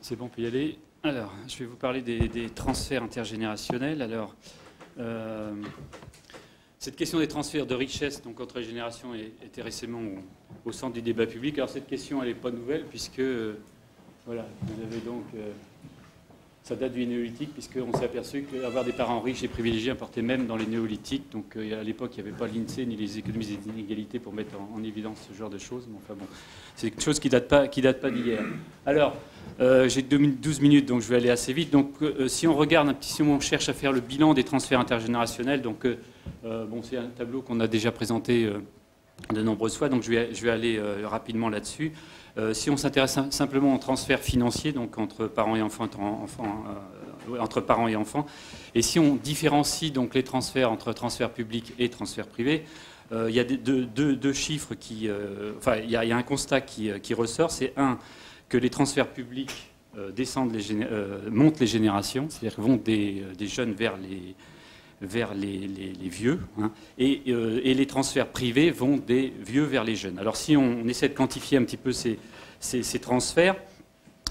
C'est bon, on peut y aller. Alors, je vais vous parler des transferts intergénérationnels. Alors, cette question des transferts de richesse donc, entre les générations était récemment au centre du débat public. Alors, cette question, elle n'est pas nouvelle, puisque, voilà, vous avez donc... ça date du néolithique, puisqu'on s'est aperçu qu'avoir des parents riches et privilégiés importait même dans les néolithiques. Donc, à l'époque, il n'y avait pas l'INSEE ni les économies des inégalités pour mettre en évidence ce genre de choses. Mais enfin, bon, c'est quelque chose qui date pas d'hier. Alors, j'ai 12 minutes, donc je vais aller assez vite. Donc, si on regarde si on cherche à faire le bilan des transferts intergénérationnels, donc, bon, c'est un tableau qu'on a déjà présenté de nombreuses fois, donc je vais aller rapidement là-dessus. Si on s'intéresse simplement aux transferts financiers, donc entre parents et enfants, entre parents et enfants, et si on différencie donc les transferts entre transferts publics et transferts privés, il y a deux chiffres qui, enfin, il y a un constat qui ressort, c'est que les transferts publics montent les générations, c'est-à-dire qu'ils vont des jeunes vers les vieux, hein, et les transferts privés vont des vieux vers les jeunes. Alors si on essaie de quantifier un petit peu ces transferts,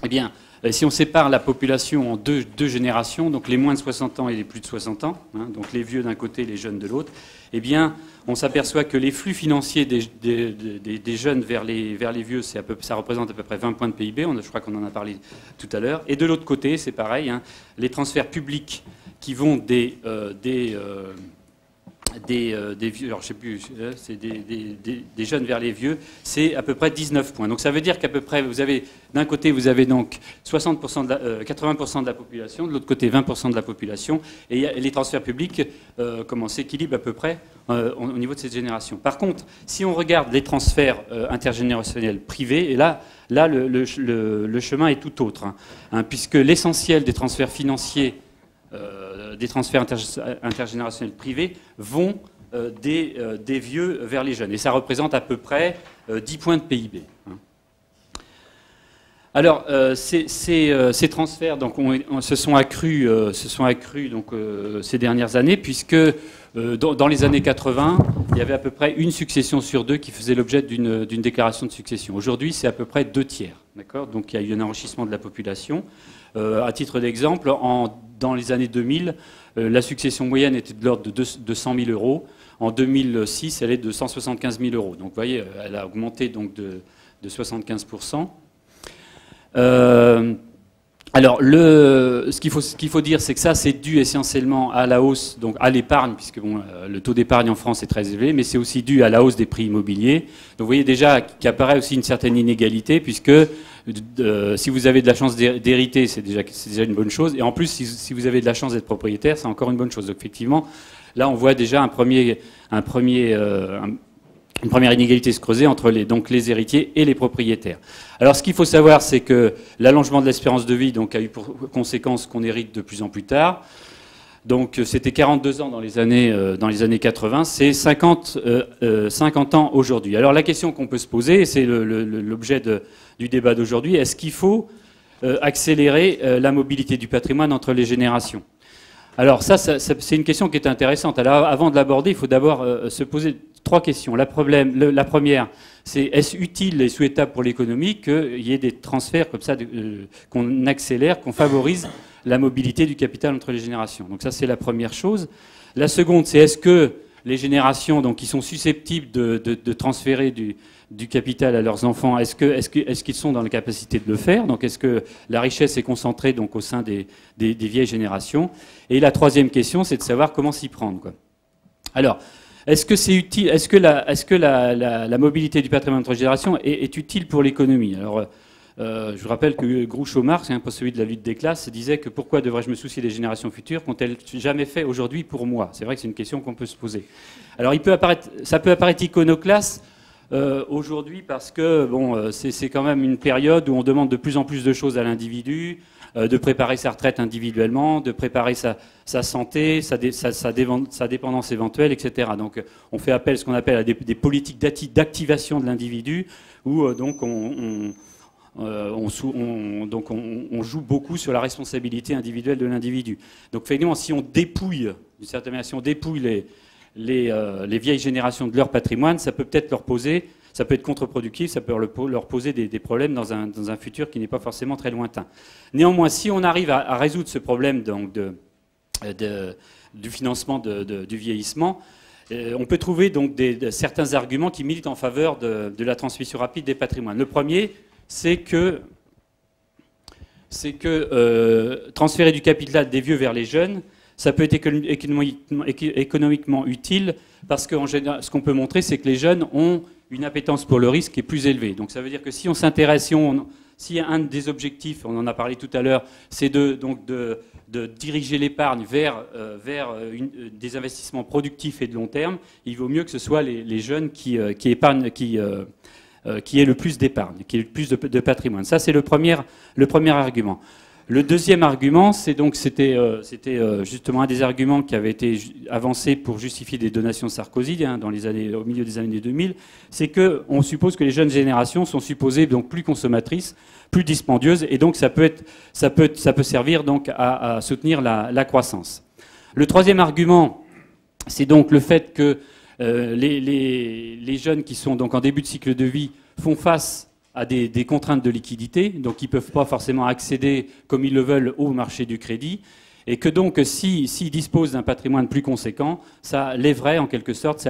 eh bien, si on sépare la population en deux générations, donc les moins de 60 ans et les plus de 60 ans, hein, donc les vieux d'un côté et les jeunes de l'autre, eh bien, on s'aperçoit que les flux financiers des jeunes vers les vieux, ça représente à peu près 20 points de PIB, je crois qu'on en a parlé tout à l'heure, et de l'autre côté, c'est pareil, hein, les transferts publics qui vont des vieux, alors je sais plus, c'est des jeunes vers les vieux, c'est à peu près 19 points. Donc ça veut dire qu'à peu près, d'un côté, vous avez donc 80% de la population, de l'autre côté 20% de la population, et les transferts publics s'équilibrent à peu près au niveau de cette génération. Par contre, si on regarde les transferts intergénérationnels privés, et là le chemin est tout autre, hein, puisque l'essentiel des transferts financiers des transferts intergénérationnels privés vont des vieux vers les jeunes. Et ça représente à peu près 10 points de PIB. Alors, ces transferts donc, se sont accrus donc, ces dernières années, puisque dans les années 80, il y avait à peu près une succession sur deux qui faisait l'objet d'une déclaration de succession. Aujourd'hui, c'est à peu près 2 tiers. D'accord ? Donc, il y a eu un enrichissement de la population. À titre d'exemple, dans les années 2000, la succession moyenne était de l'ordre de 100 000 euros. En 2006, elle est de 175 000 euros. Donc, vous voyez, elle a augmenté donc, de 75%. Alors, ce qu'il faut dire, c'est que ça, c'est dû essentiellement à la hausse, donc à l'épargne, puisque bon, le taux d'épargne en France est très élevé, mais c'est aussi dû à la hausse des prix immobiliers. Donc, vous voyez déjà qu'apparaît aussi une certaine inégalité, puisque si vous avez de la chance d'hériter, c'est déjà une bonne chose. Et en plus, si vous avez de la chance d'être propriétaire, c'est encore une bonne chose. Donc, effectivement, là, on voit déjà une première inégalité se creuser entre les héritiers et les propriétaires. Alors, ce qu'il faut savoir, c'est que l'allongement de l'espérance de vie donc, a eu pour conséquence qu'on hérite de plus en plus tard. Donc, c'était 42 ans dans les années 80, c'est 50 ans aujourd'hui. Alors, la question qu'on peut se poser, et c'est l'objet du débat d'aujourd'hui, est-ce qu'il faut accélérer la mobilité du patrimoine entre les générations ? Alors, ça c'est une question qui est intéressante. Alors, avant de l'aborder, il faut d'abord se poser 3 questions. La première, c'est est-ce utile et souhaitable pour l'économie qu'il y ait des transferts comme ça, qu'on accélère, qu'on favorise la mobilité du capital entre les générations. Donc ça, c'est la première chose. La seconde, c'est est-ce que les générations donc, qui sont susceptibles de transférer du capital à leurs enfants, est-ce qu'ils sont dans la capacité de le faire? Donc est-ce que la richesse est concentrée donc, au sein des vieilles générations? Et la troisième question, c'est de savoir comment s'y prendre, quoi. Alors, est-ce que c'est utile? Est-ce que la mobilité du patrimoine entre générations est utile pour l'économie? Alors, je vous rappelle que Groucho Marx, un peu celui de la lutte des classes, disait que pourquoi devrais-je me soucier des générations futures qu'ont-elles jamais fait aujourd'hui pour moi? C'est vrai que c'est une question qu'on peut se poser. Alors, ça peut apparaître iconoclaste aujourd'hui parce que bon, c'est quand même une période où on demande de plus en plus de choses à l'individu, de préparer sa retraite individuellement, de préparer sa santé, sa dépendance éventuelle, etc. Donc on fait appel à ce qu'on appelle à des politiques d'activation de l'individu, où donc on joue beaucoup sur la responsabilité individuelle de l'individu. Donc finalement, si on dépouille, d'une certaine manière, si on dépouille les vieilles générations de leur patrimoine, ça peut peut-être leur poser ça peut être contre-productif, ça peut leur poser des problèmes dans un futur qui n'est pas forcément très lointain. Néanmoins, si on arrive à résoudre ce problème donc, du financement du vieillissement, on peut trouver donc certains arguments qui militent en faveur de la transmission rapide des patrimoines. Le premier, c'est que transférer du capital des vieux vers les jeunes, ça peut être économiquement utile parce que ce qu'on peut montrer, c'est que les jeunes ont une appétence pour le risque qui est plus élevée. Donc ça veut dire que si on s'intéresse, si un des objectifs, on en a parlé tout à l'heure, c'est de diriger l'épargne vers des investissements productifs et de long terme, il vaut mieux que ce soit les jeunes qui épargnent, qui aient le plus d'épargne, qui aient le plus de patrimoine. Ça, c'est le premier argument. Le deuxième argument, c'était justement un des arguments qui avait été avancé pour justifier des donations Sarkozy au milieu des années 2000, c'est qu'on suppose que les jeunes générations sont supposées donc plus consommatrices, plus dispendieuses, et donc ça peut servir donc à soutenir la croissance. Le troisième argument, c'est donc le fait que les jeunes qui sont donc en début de cycle de vie font face à des contraintes de liquidité, donc ils ne peuvent pas forcément accéder comme ils le veulent au marché du crédit, et que donc s'ils disposent d'un patrimoine plus conséquent, ça lèverait en quelque sorte,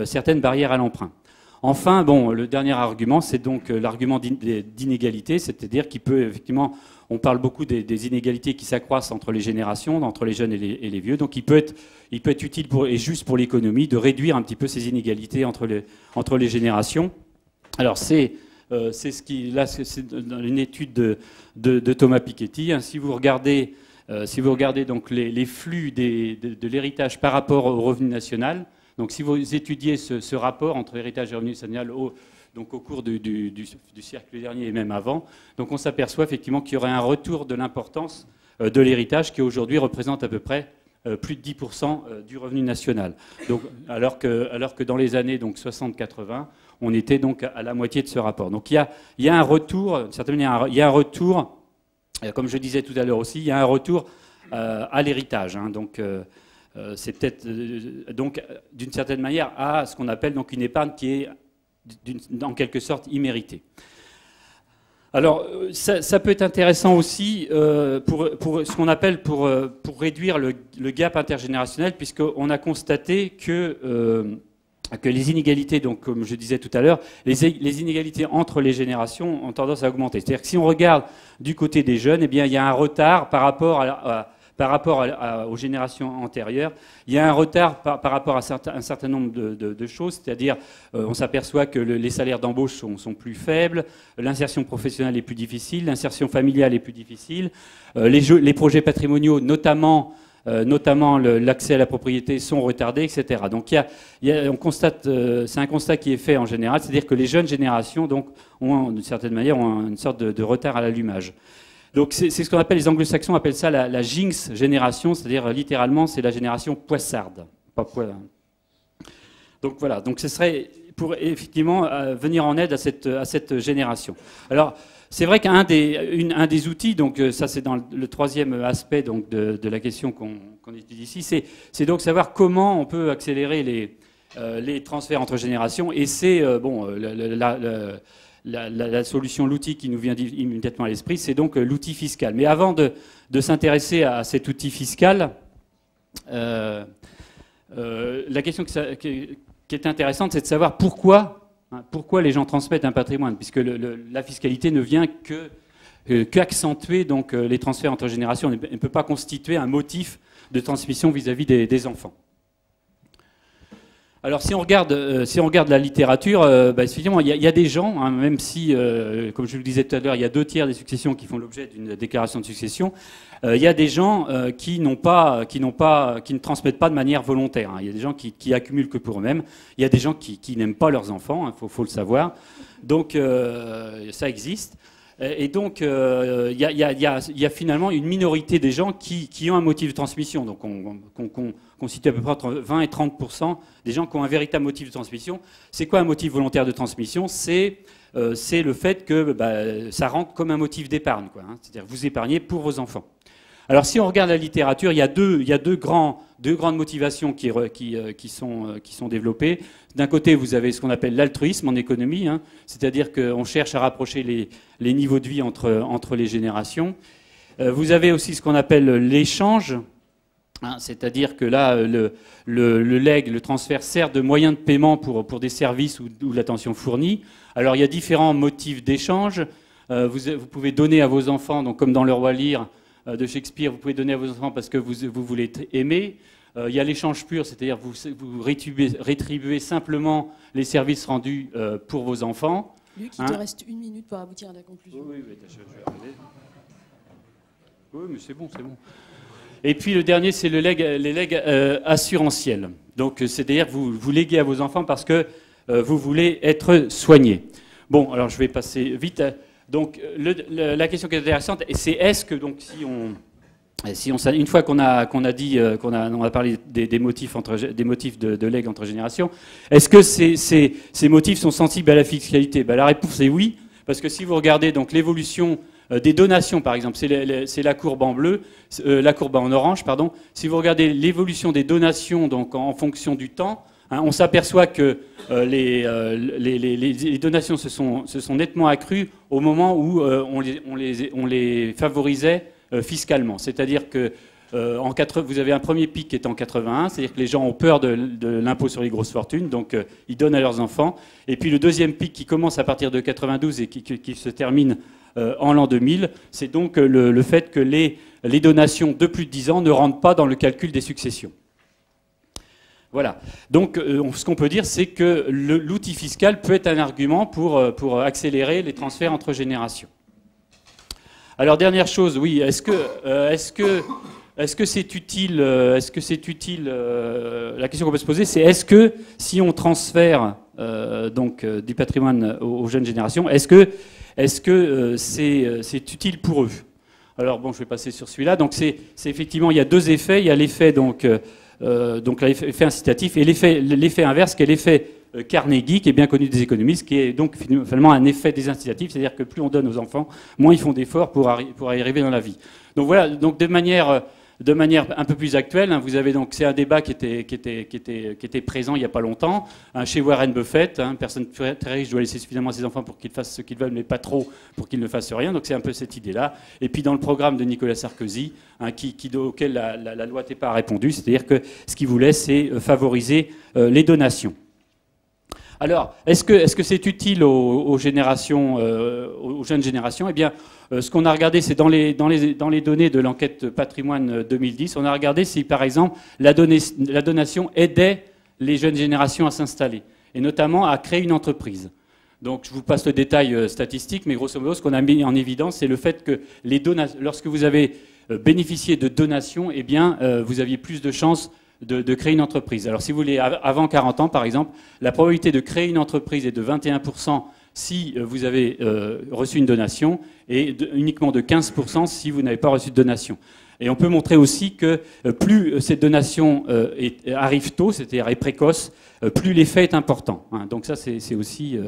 certaines barrières à l'emprunt. Enfin, le dernier argument, c'est donc l'argument d'inégalité, c'est-à-dire qu'il peut effectivement, on parle beaucoup des inégalités qui s'accroissent entre les générations, entre les jeunes et les vieux, donc il peut être utile et juste pour l'économie de réduire un petit peu ces inégalités entre les générations. Alors c'est dans une étude de Thomas Piketty. Si vous regardez donc les flux de l'héritage par rapport au revenu national, donc si vous étudiez ce rapport entre héritage et revenu national au cours du siècle dernier et même avant, donc on s'aperçoit effectivement qu'il y aurait un retour de l'importance de l'héritage qui aujourd'hui représente à peu près plus de 10% du revenu national. Donc, alors que dans les années 60-80, on était donc à la moitié de ce rapport. Donc il y a un retour, d'une certaine manière, il y a un retour, comme je disais tout à l'heure aussi, il y a un retour à l'héritage. Donc c'est peut-être donc d'une certaine manière à ce qu'on appelle donc une épargne qui est en quelque sorte imméritée. Alors, ça peut être intéressant aussi pour ce qu'on appelle pour réduire le gap intergénérationnel, puisqu'on a constaté que les inégalités, donc comme je disais tout à l'heure, les inégalités entre les générations ont tendance à augmenter. C'est-à-dire que si on regarde du côté des jeunes, eh bien, il y a un retard par rapport aux générations antérieures. Il y a un retard par rapport à un certain nombre de choses, c'est-à-dire on s'aperçoit que les salaires d'embauche sont plus faibles, l'insertion professionnelle est plus difficile, l'insertion familiale est plus difficile, les projets patrimoniaux, notamment l'accès à la propriété, sont retardés, etc. Donc on constate, c'est un constat qui est fait en général, c'est-à-dire que les jeunes générations donc, d'une certaine manière, ont une sorte de retard à l'allumage. Donc c'est ce qu'on appelle, les anglo-saxons appellent ça la Jinx génération, c'est-à-dire littéralement c'est la génération poissarde. Donc voilà, donc ce serait pour effectivement venir en aide à cette génération. Alors c'est vrai qu'un des outils, donc ça c'est dans le troisième aspect donc, de la question qu'on étudie ici, c'est donc savoir comment on peut accélérer les transferts entre générations, et c'est la solution, l'outil qui nous vient immédiatement à l'esprit, c'est donc l'outil fiscal. Mais avant de s'intéresser à cet outil fiscal, la question qui est intéressante, c'est de savoir pourquoi les gens transmettent un patrimoine, puisque la fiscalité ne vient qu'accentuer donc les transferts entre générations. Elle ne peut pas constituer un motif de transmission vis-à-vis des enfants. Alors si on regarde la littérature, effectivement, il y a des gens, même si, comme je vous le disais tout à l'heure, il y a 2/3 des successions qui font l'objet d'une déclaration de succession, il y a des gens qui ne transmettent pas de manière volontaire. Il y a des gens qui accumulent que pour eux-mêmes. Il y a des gens qui n'aiment pas leurs enfants, faut le savoir. Donc ça existe. Et donc, il y a finalement une minorité des gens qui ont un motif de transmission. Donc, on constitue à peu près entre 20 et 30% des gens qui ont un véritable motif de transmission. C'est quoi un motif volontaire de transmission ? C'est le fait que ça rentre comme un motif d'épargne, quoi. C'est-à-dire que vous épargnez pour vos enfants. Alors si on regarde la littérature, il y a deux grandes motivations qui sont développées. D'un côté, vous avez ce qu'on appelle l'altruisme en économie, hein, c'est-à-dire qu'on cherche à rapprocher les niveaux de vie entre les générations. Vous avez aussi ce qu'on appelle l'échange, hein, c'est-à-dire que là, le legs, le transfert sert de moyen de paiement pour des services ou l'attention fournie. Alors il y a différents motifs d'échange. Vous pouvez donner à vos enfants, donc comme dans Le Roi Lear de Shakespeare, vous pouvez donner à vos enfants parce que vous voulez être aimé. Il y a l'échange pur, c'est-à-dire vous rétribuez simplement les services rendus pour vos enfants. Luc, il te reste 1 minute pour aboutir à la conclusion. Oui, je vais arrêter. Oui, mais c'est bon. Et puis le dernier, c'est les legs assurantiels. Donc c'est-à-dire que vous léguez à vos enfants parce que vous voulez être soigné. Bon, alors je vais passer vite. Donc la question qui est intéressante, c'est est-ce que donc une fois qu'on a parlé des motifs de legs entre générations, est-ce que ces motifs sont sensibles à la fiscalité? La réponse est oui, parce que si vous regardez donc l'évolution des donations, par exemple, c'est la courbe en bleu, la courbe en orange, pardon. Si vous regardez l'évolution des donations donc en fonction du temps, hein, on s'aperçoit que les donations se sont nettement accrues au moment où on les favorisait fiscalement. C'est-à-dire que vous avez un premier pic qui est en 81, c'est-à-dire que les gens ont peur de l'impôt sur les grosses fortunes, donc ils donnent à leurs enfants. Et puis le deuxième pic qui commence à partir de 92 et qui se termine en l'an 2000, c'est donc le fait que les donations de plus de 10 ans ne rentrent pas dans le calcul des successions. Voilà. Donc, ce qu'on peut dire, c'est que l'outil fiscal peut être un argument pour accélérer les transferts entre générations. Alors, dernière chose, oui, est-ce que c'est utile la question qu'on peut se poser, c'est est-ce que si on transfère du patrimoine aux jeunes générations, est-ce que c'est utile pour eux? Alors, bon, je vais passer sur celui-là. Donc, c'est effectivement, il y a deux effets. Il y a l'effet l'effet incitatif et l'effet inverse qui est l'effet Carnegie, qui est bien connu des économistes, qui est donc finalement un effet désincitatif, c'est-à-dire que plus on donne aux enfants, moins ils font d'efforts pour y arriver dans la vie. Donc voilà, donc de manière un peu plus actuelle, hein, vous avez donc, c'est un débat qui était présent il n'y a pas longtemps, hein, chez Warren Buffett, hein, personne très riche doit laisser suffisamment à ses enfants pour qu'ils fassent ce qu'ils veulent, mais pas trop pour qu'ils ne fassent rien, donc c'est un peu cette idée-là. Et puis dans le programme de Nicolas Sarkozy, hein, auquel la loi TEPA a répondu, c'est-à-dire que ce qu'il voulait, c'est favoriser les donations. Alors, est-ce que c'est utile aux jeunes générations? Eh bien, ce qu'on a regardé, c'est dans les données de l'enquête patrimoine 2010, on a regardé si, par exemple, la donation aidait les jeunes générations à s'installer, et notamment à créer une entreprise. Donc, je vous passe le détail statistique, mais grosso modo, ce qu'on a mis en évidence, c'est le fait que lorsque vous avez bénéficié de donations, eh bien, vous aviez plus de chances de créer une entreprise. Alors si vous voulez, avant 40 ans par exemple, la probabilité de créer une entreprise est de 21% si vous avez reçu une donation et uniquement de 15% si vous n'avez pas reçu de donation. Et on peut montrer aussi que plus cette donation arrive tôt, c'est-à-dire est précoce, plus l'effet est important. Hein. Donc ça c'est aussi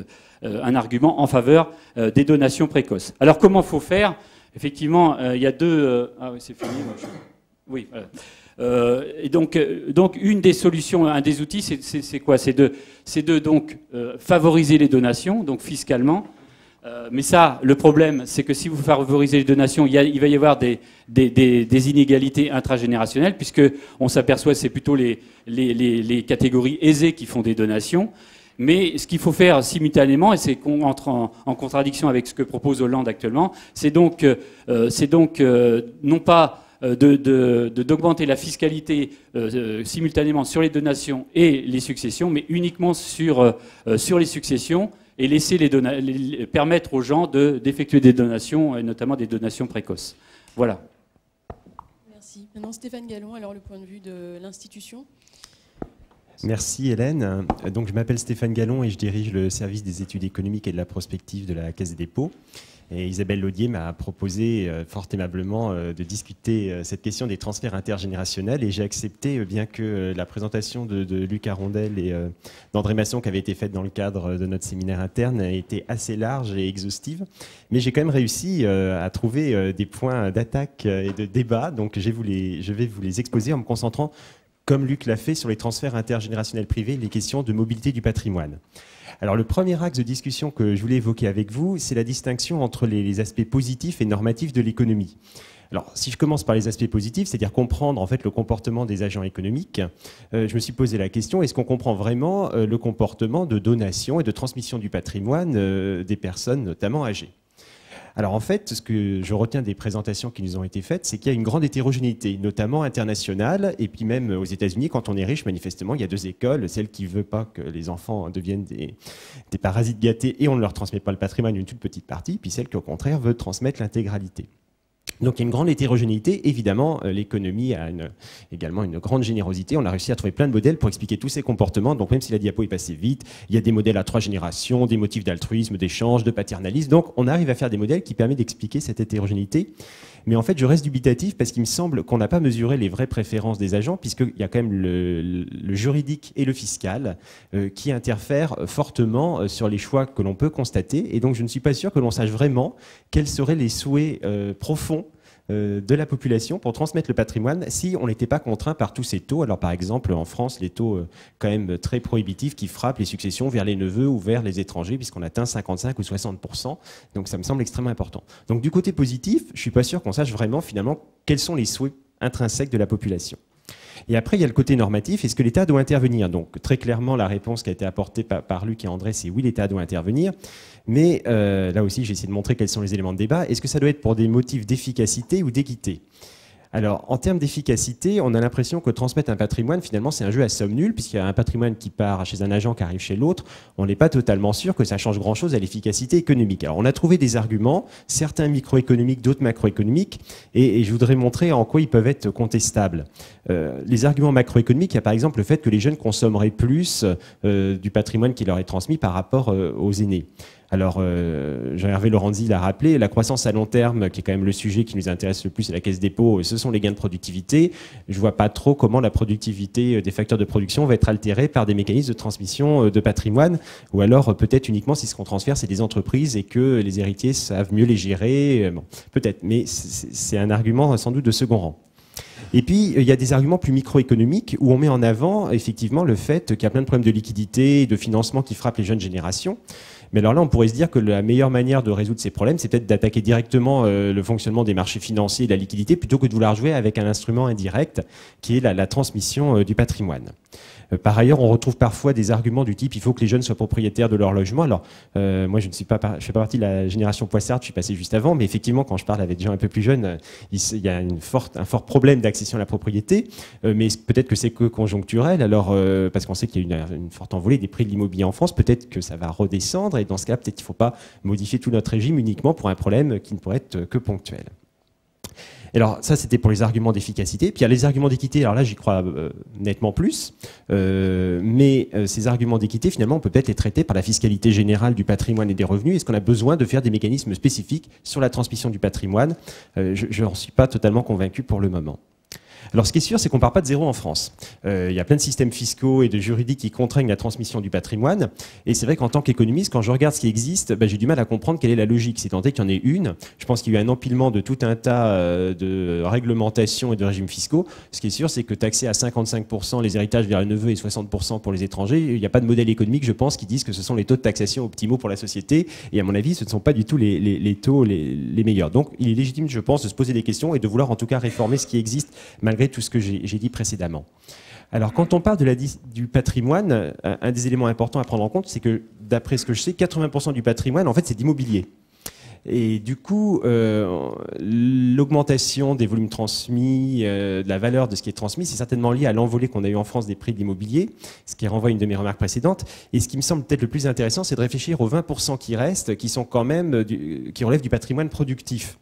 un argument en faveur des donations précoces. Alors comment faut faire? Effectivement, il y a deux... Ah oui, c'est fini. Oui, voilà. Et donc, une des solutions, un des outils, c'est quoi? C'est de donc favoriser les donations, donc fiscalement. Mais ça, le problème, c'est que si vous favorisez les donations, il va y avoir des inégalités intragénérationnelles, puisque on s'aperçoit que c'est plutôt les catégories aisées qui font des donations. Mais ce qu'il faut faire simultanément, et c'est qu'on entre en contradiction avec ce que propose Hollande actuellement, c'est donc non pas d'augmenter la fiscalité simultanément sur les donations et les successions, mais uniquement sur les successions et laisser permettre aux gens d'effectuer des donations, et notamment des donations précoces. Voilà. Merci. Maintenant, Stéphane Gallon, alors le point de vue de l'institution. Merci Hélène. Donc, je m'appelle Stéphane Gallon et je dirige le service des études économiques et de la prospective de la Caisse des dépôts. Et Isabelle Laudier m'a proposé fort aimablement de discuter cette question des transferts intergénérationnels. Et j'ai accepté, bien que la présentation de Luc Arondel et d'André Masson, qui avait été faite dans le cadre de notre séminaire interne, a été assez large et exhaustive. Mais j'ai quand même réussi à trouver des points d'attaque et de débat. Donc je vais vous les exposer en me concentrant, comme Luc l'a fait, sur les transferts intergénérationnels privés, les questions de mobilité du patrimoine. Alors le premier axe de discussion que je voulais évoquer avec vous, c'est la distinction entre les aspects positifs et normatifs de l'économie. Alors, si je commence par les aspects positifs, c'est-à-dire comprendre en fait le comportement des agents économiques, je me suis posé la question, est-ce qu'on comprend vraiment le comportement de donation et de transmission du patrimoine des personnes, notamment âgées ? Alors en fait, ce que je retiens des présentations qui nous ont été faites, c'est qu'il y a une grande hétérogénéité, notamment internationale, et puis même aux États-Unis, quand on est riche, manifestement, il y a deux écoles, celle qui ne veut pas que les enfants deviennent des parasites gâtés et on ne leur transmet pas le patrimoine, une toute petite partie, puis celle qui, au contraire, veut transmettre l'intégralité. Donc il y a une grande hétérogénéité. Évidemment, l'économie a également une grande générosité. On a réussi à trouver plein de modèles pour expliquer tous ces comportements. Donc même si la diapo est passée vite, il y a des modèles à 3 générations, des motifs d'altruisme, d'échange, de paternalisme. Donc on arrive à faire des modèles qui permettent d'expliquer cette hétérogénéité. Mais en fait, je reste dubitatif parce qu'il me semble qu'on n'a pas mesuré les vraies préférences des agents, puisqu'il y a quand même le juridique et le fiscal qui interfèrent fortement sur les choix que l'on peut constater. Et donc je ne suis pas sûr que l'on sache vraiment quels seraient les souhaits profonds de la population pour transmettre le patrimoine si on n'était pas contraint par tous ces taux. Alors par exemple en France, les taux quand même très prohibitifs qui frappent les successions vers les neveux ou vers les étrangers, puisqu'on atteint 55 ou 60%. Donc ça me semble extrêmement important. Donc du côté positif, je ne suis pas sûr qu'on sache vraiment finalement quels sont les souhaits intrinsèques de la population. Et après, il y a le côté normatif. Est-ce que l'État doit intervenir? Donc, très clairement, la réponse qui a été apportée par Luc et André, c'est oui, l'État doit intervenir. Mais là aussi, j'ai essayé de montrer quels sont les éléments de débat. Est-ce que ça doit être pour des motifs d'efficacité ou d'équité? Alors, en termes d'efficacité, on a l'impression que transmettre un patrimoine, finalement, c'est un jeu à somme nulle, puisqu'il y a un patrimoine qui part chez un agent qui arrive chez l'autre. On n'est pas totalement sûr que ça change grand-chose à l'efficacité économique. Alors, on a trouvé des arguments, certains microéconomiques, d'autres macroéconomiques, et je voudrais montrer en quoi ils peuvent être contestables. Les arguments macroéconomiques, il y a par exemple le fait que les jeunes consommeraient plus du patrimoine qui leur est transmis par rapport aux aînés. Alors, Jean-Hervé Lorenzi l'a rappelé, la croissance à long terme, qui est quand même le sujet qui nous intéresse le plus à la Caisse des dépôts, ce sont les gains de productivité. Je ne vois pas trop comment la productivité des facteurs de production va être altérée par des mécanismes de transmission de patrimoine, ou alors peut-être uniquement si ce qu'on transfère, c'est des entreprises et que les héritiers savent mieux les gérer. Bon, peut-être, mais c'est un argument sans doute de second rang. Et puis, il y a des arguments plus microéconomiques où on met en avant effectivement le fait qu'il y a plein de problèmes de liquidité et de financement qui frappent les jeunes générations. Mais alors là, on pourrait se dire que la meilleure manière de résoudre ces problèmes, c'est peut-être d'attaquer directement le fonctionnement des marchés financiers et de la liquidité plutôt que de vouloir jouer avec un instrument indirect qui est la transmission du patrimoine. Par ailleurs, on retrouve parfois des arguments du type il faut que les jeunes soient propriétaires de leur logement. Alors, moi, je fais pas partie de la génération Poissard, je suis passé juste avant, mais effectivement, quand je parle avec des gens un peu plus jeunes, il y a un fort problème d'accession à la propriété, mais peut-être que c'est que conjoncturel, alors, parce qu'on sait qu'il y a une forte envolée des prix de l'immobilier en France, peut-être que ça va redescendre, et dans ce cas, peut-être qu'il ne faut pas modifier tout notre régime uniquement pour un problème qui ne pourrait être que ponctuel. Alors ça, c'était pour les arguments d'efficacité. Puis il y a les arguments d'équité. Alors là, j'y crois nettement plus. Mais ces arguments d'équité, finalement, on peut peut-être les traiter par la fiscalité générale du patrimoine et des revenus. Est-ce qu'on a besoin de faire des mécanismes spécifiques sur la transmission du patrimoine? Je n'en suis pas totalement convaincu pour le moment. Alors ce qui est sûr, c'est qu'on ne part pas de zéro en France. Il y a plein de systèmes fiscaux et de juridiques qui contraignent la transmission du patrimoine. Et c'est vrai qu'en tant qu'économiste, quand je regarde ce qui existe, j'ai du mal à comprendre quelle est la logique. C'est tant est qu'il y en ait une. Je pense qu'il y a eu un empilement de tout un tas de réglementations et de régimes fiscaux. Ce qui est sûr, c'est que taxer à 55% les héritages vers les neveux et 60% pour les étrangers, il n'y a pas de modèle économique, je pense, qui disent que ce sont les taux de taxation optimaux pour la société. Et à mon avis, ce ne sont pas du tout les taux les meilleurs. Donc il est légitime, je pense, de se poser des questions et de vouloir en tout cas réformer ce qui existe malgré tout ce que j'ai dit précédemment. Alors, quand on parle du patrimoine, un des éléments importants à prendre en compte, c'est que, d'après ce que je sais, 80% du patrimoine, en fait, c'est d'immobilier. Et du coup, l'augmentation des volumes transmis, de la valeur de ce qui est transmis, c'est certainement lié à l'envolée qu'on a eu en France des prix de l'immobilier, ce qui renvoie à une de mes remarques précédentes. Et ce qui me semble peut-être le plus intéressant, c'est de réfléchir aux 20% qui restent, qui sont quand même qui relèvent du patrimoine productif.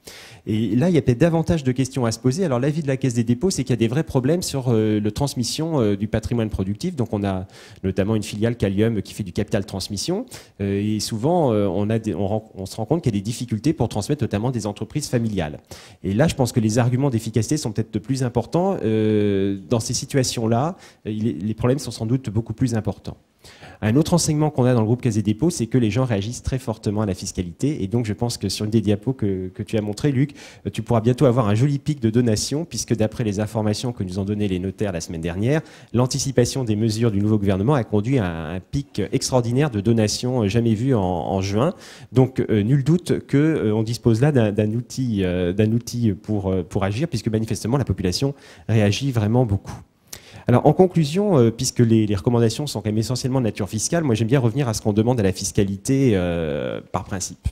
Et là, il y a peut-être davantage de questions à se poser. Alors, l'avis de la Caisse des dépôts, c'est qu'il y a des vrais problèmes sur la transmission du patrimoine productif. Donc, on a notamment une filiale Calium qui fait du capital transmission. Et souvent, on se rend compte qu'il y a des difficultés difficultés pour transmettre notamment des entreprises familiales. Et là, je pense que les arguments d'efficacité sont peut-être plus importants. Dans ces situations-là, les problèmes sont sans doute beaucoup plus importants. Un autre enseignement qu'on a dans le groupe Caisse des dépôts, c'est que les gens réagissent très fortement à la fiscalité. Et donc, je pense que sur une des diapos que tu as montré, Luc, tu pourras bientôt avoir un joli pic de donations, puisque d'après les informations que nous ont données les notaires la semaine dernière, l'anticipation des mesures du nouveau gouvernement a conduit à un pic extraordinaire de donations jamais vu en juin. Donc, nul doute qu'on dispose là d'un outil pour agir, puisque manifestement, la population réagit vraiment beaucoup. Alors, en conclusion, puisque les recommandations sont quand même essentiellement de nature fiscale, moi j'aime bien revenir à ce qu'on demande à la fiscalité par principe.